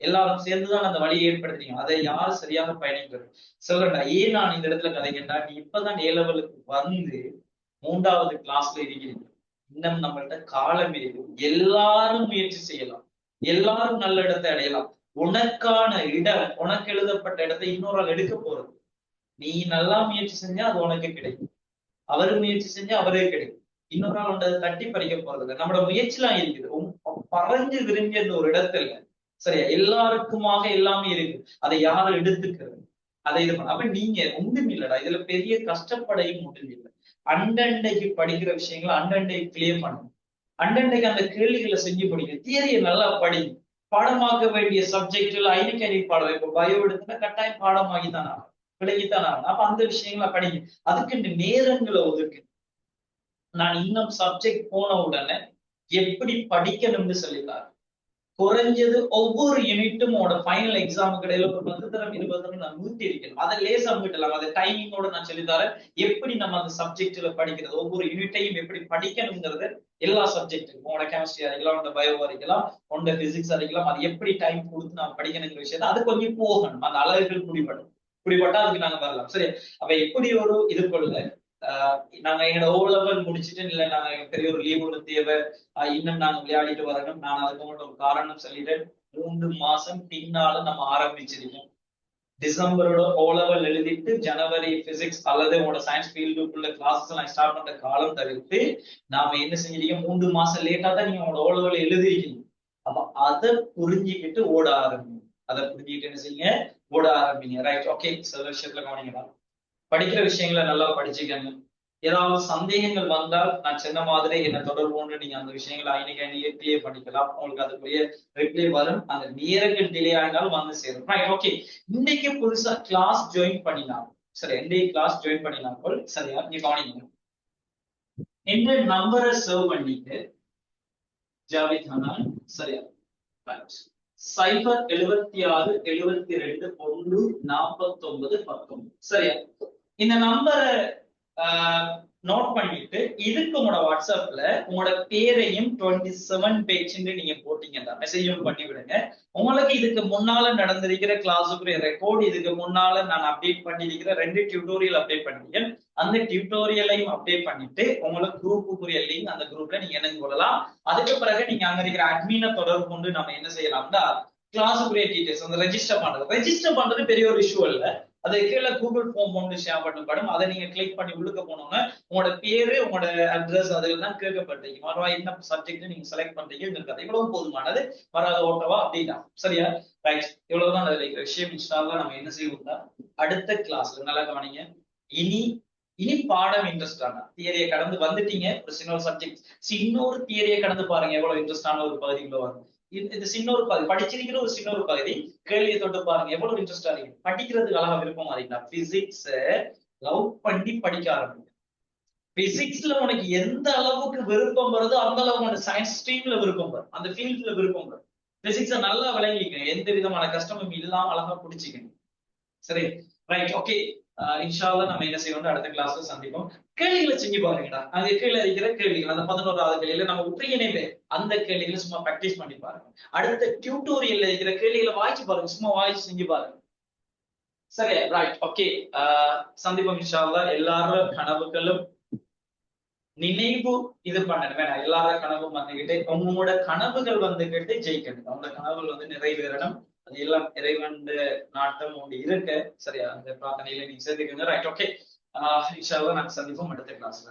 எல்லாரும் சேர்ந்துதான் அந்த வழியை ஏற்படுத்துறீங்க. அதை யார் சரியாக பயணிக்கிறது சொல்றேன்டா. ஏன் நான் இந்த இடத்துல கதைக்கிறேன்டா, நீ இப்பதான் ஏ லெவலுக்கு வந்து 3வது கிளாஸ்ல இருக்கிறீங்க. இன்னும் நம்மள்ட்ட காலம் இருக்கு. எல்லாரும் முயற்சி செய்யலாம், எல்லாரும் நல்ல இடத்தை அடையலாம். உனக்கான இடம், உனக்கு எழுதப்பட்ட இடத்தை இன்னொரு ஆள் எடுக்க போறது. நீ நல்லா முயற்சி செஞ்சா அது உனக்கு கிடைக்கும், அவரு முயற்சி செஞ்சா அவரே கிடைக்கும். இன்னொரு நாள் உண்டை தட்டி பறிக்க போறது இல்லை. நம்மளோட முயற்சி எல்லாம் இருக்குது. பறஞ்சு விரும்பி அந்த ஒரு இடத்துல சரியா எல்லாருக்குமாக எல்லாமே இருக்கு. அதை யாரும் எடுத்துக்கிறது, அதை இது பண்ண. அப்ப நீங்க ஒன்றும் இல்லடா, இதுல பெரிய கஷ்டப்படையும் ஒன்றும் இல்லை. அண்டண்டைக்கு படிக்கிற விஷயங்களை அண்டண்டைக்கு கிளியர் பண்ணணும். அண்டண்டைக்கு அந்த கேள்விகளை செஞ்சு படிங்க. தியரியை நல்லா படிங்க. பாடமாக்க வேண்டிய சப்ஜெக்ட்ல ஐனிக் பாடம், இப்ப பயோ எடுத்துனா கட்டாயம் பாடமாகித்தான் ஆகும், விளங்கித்தான் ஆகும். அப்ப அந்த விஷயங்களை படிங்க. அதுக்கு நேரங்களை ஒதுக்கு. நான் இன்னும் சப்ஜெக்ட் போன உடனே எப்படி படிக்கணும்னு சொல்லித்தாரு. குறைஞ்சது ஒவ்வொரு யூனிட்டும் உங்களோட ஃபைனல் எக்ஸாமுக்கு இடையில ஒரு 10 தரம் 20 தரம் நான் ஊட்டி இருக்கணும். அதை லேசா விட்டலாம். அதை டைமிங்கோட நான் சொல்லித்தரேன். எப்படி நம்ம அந்த சப்ஜெக்ட்ல படிக்கிறது, ஒவ்வொரு யூனிட்டையும் எப்படி படிக்கணுங்கிறது எல்லா சப்ஜெக்ட்டுக்கும், உங்களோட கெமிஸ்ட்ரி அறிக்கலாம், உங்களோட பயோ அறிக்கலாம், உங்களோட பிசிக்ஸ் அறிக்கலாம், அது எப்படி டைம் கொடுத்து நான் படிக்கணுங்கிற விஷயத்த அது கொஞ்சம் போகணும். அந்த அழகுகள் குடிபடும். குடிபட்டா அதுக்கு நாங்க வரலாம். சரி, அப்ப எப்படி ஒரு இதுக்குள்ள நாங்க எங்களோட ஓ லெவல் முடிச்சுட்டு இல்ல நாங்க பெரிய ஒரு லீவ் ஒரு தேவை, இன்னும் நாங்க விளையாடிட்டு வரணும். நான் அதுக்கு மட்டும் ஒரு காரணம் சொல்லிட்டேன். 3 மாசம் பின்னால நம்ம ஆரம்பிச்சிருக்கோம். டிசம்பரோட ஓ லெவல் எழுதிட்டு ஜனவரி பிசிக்ஸ் அல்லது உங்களோட சயின்ஸ் ஃபீல்டுக்குள்ள கிளாஸஸ் எல்லாம் ஸ்டார்ட் பண்ற காலம் தவிர்த்து நாம என்ன செஞ்சிருக்கோம், 3 மாசம் லேட்டா தான் நீங்க உங்களோட ஓ லெவல் எழுதிருக்கீங்க. அப்ப அதை புரிஞ்சுக்கிட்டு ஓட ஆரம்பிங்க. அதை புரிஞ்சுக்கிட்டு என்ன செய்யுங்க, ஓட ஆரம்பிங்க. Right, okay. சில விஷயத்துல கவனிக்கலாம். படிக்கிற விஷயங்களை நல்லா படிச்சுக்கங்க. ஏதாவது சந்தேகங்கள் வந்தால் நான் சொன்ன மாதிரி என்ன தொடர்பு கொண்டு நீங்க அந்த விஷயங்களை ஐநீட்டியே படிக்கலாம். உங்களுக்கு அதுக்குரிய ரிப்ளை வரும். அந்த நேரங்கள் டிலே ஆனாலும் வந்து சேரும். Right, okay. இன்னைக்கு புதுசா கிளாஸ் ஜாயின் பண்ணினாங்க. சரி, எந்த கிளாஸ் ஜாயின் பண்ணினாங்க சரியா நீங்க கவனிங்க. எந்த நம்பரை சர்வ் பண்ணிட்டு ஜாவித் ஹனான் சரியா 07672 1 49 சரியா. இந்த நம்பரை நோட் பண்ணிட்டு இதுக்கு உங்களோட வாட்ஸ்அப்ல உங்களோட பேரையும் 27 பேஜ்ன்னு நீங்க போட்டீங்கன்னா மெசேஜ் பண்ணி விடுங்க. உங்களுக்கு இதுக்கு முன்னால நடந்திருக்கிற கிளாஸுக்குரிய ரெக்கார்ட், இதுக்கு முன்னால நான் அப்டேட் பண்ணிருக்கிற 2 டியூட்டோரியல் அப்டேட் பண்ணிருக்கேன். அந்த டியூட்டோரியலையும் அப்டேட் பண்ணிட்டு உங்களுக்கு குரூப்புக்குரிய லிங்க் அந்த குரூப்ல நீங்க என்ன கொள்ளலாம். அதுக்கு பிறகு நீங்க அங்க இருக்கிற அட்மினை தொடர்பு கொண்டு நம்ம என்ன செய்யலாம்னா கிளாஸுக்குரிய டீடைல்ஸ் அந்த ரெஜிஸ்டர் பண்றது பெரிய ஒரு இஷ்யூ இல்ல. அது கீழே கூகுள் ஃபார்ம் ஒன்று ஷேர் பண்ணப்படும். அதை நீங்க கிளிக் பண்ணி உள்ளுக்க போனோங்க உங்களோட பேரு உங்களோட அட்ரஸ் அதெல்லாம் கேட்கப்பட்டீங்க. மறுவா என்ன சப்ஜெக்ட் நீங்க செலக்ட் பண்றீங்க, இவ்வளவு போதுமானது. வராத ஓட்டவா அப்படின்னா சரியா. ரைட், இவ்வளவுதான் அதுல இருக்கிற விஷயம். இன்ஷால்லா நம்ம என்ன செய்வோம்னா அடுத்த கிளாஸ்ல நல்லா கவனிங்க. இனி இனி பாடம் இன்ட்ரெஸ்டான தியரியை கடந்து வந்துட்டீங்க. ஒரு சின்ன சப்ஜெக்ட் இன்னொரு தியரியை கடந்து பாருங்க எவ்வளவு இன்ட்ரெஸ்டான ஒரு பகுதிக்குள்ள வரும். இது சின்ன ஒரு பகுதி படிச்சிருக்கிற ஒரு சின்ன ஒரு பகுதி. கேள்வியை தொட்டு பாருங்க எவ்வளவு இன்ட்ரெஸ்டா இருக்கு. படிக்கிறதுக்கு அழகா விருப்பமா இருக்கீங்களா. பிசிக்ஸ் லவ் பண்ணி படிக்க ஆரம்பிங்க. பிசிக்ஸ்ல உனக்கு எந்த அளவுக்கு விருப்பம் வருதோ அந்த அளவுக்கு உனக்கு சயின்ஸ் ஸ்ட்ரீம்ல விருப்பம் வரும், அந்த ஃபீல்ட்ல விருப்பம் வரும். பிசிக்ஸ நல்லா விளங்கிக்கங்க, எந்த விதமான கஷ்டமும் இல்லாம அழகா பிடிச்சிக்கணும். சரி, ரைட், ஓகே. இன்ஷால்லா நம்ம என்ன செய்வோம் அடுத்த கிளாஸ்ல சந்திப்போம். கேள்விகளை செஞ்சு பாருங்கடா. அங்க கீழே இருக்கிற கேள்விகள் அந்த 11வது கேள்வியில நம்ம உற்றியினைவே அந்த கேள்விகளை சும்மா பிராக்டிஸ் பண்ணி பாருங்க. அடுத்த டியூட்டோரியல்ல இருக்கிற கேள்விகளை வாய்ச்சி பாருங்க, சும்மா வாய்ச்சி செஞ்சு பாருங்க. சரி, ரைட், ஓகே. சந்திப்போம் இன்ஷால்லா. எல்லாரும் கனவுகளும் நினைவு இது பண்ணணும் வேணாம். எல்லார கனவும் வந்துகிட்டு உங்களோட கனவுகள் வந்துகிட்டு ஜெயிக்கணும். அவங்களோட கனவுகள் வந்து நிறைவேறணும். அது எல்லாம் இறைவன் நாட்டம் ஒன்று இருக்கு. சரியா, அந்த பிரார்த்தனையில நீங்க சேர்த்துக்கோங்க. Right, okay. இன்ஷா அல்லாஹ் நாங்க சந்திப்போம் அடுத்த கிளாஸ்ல.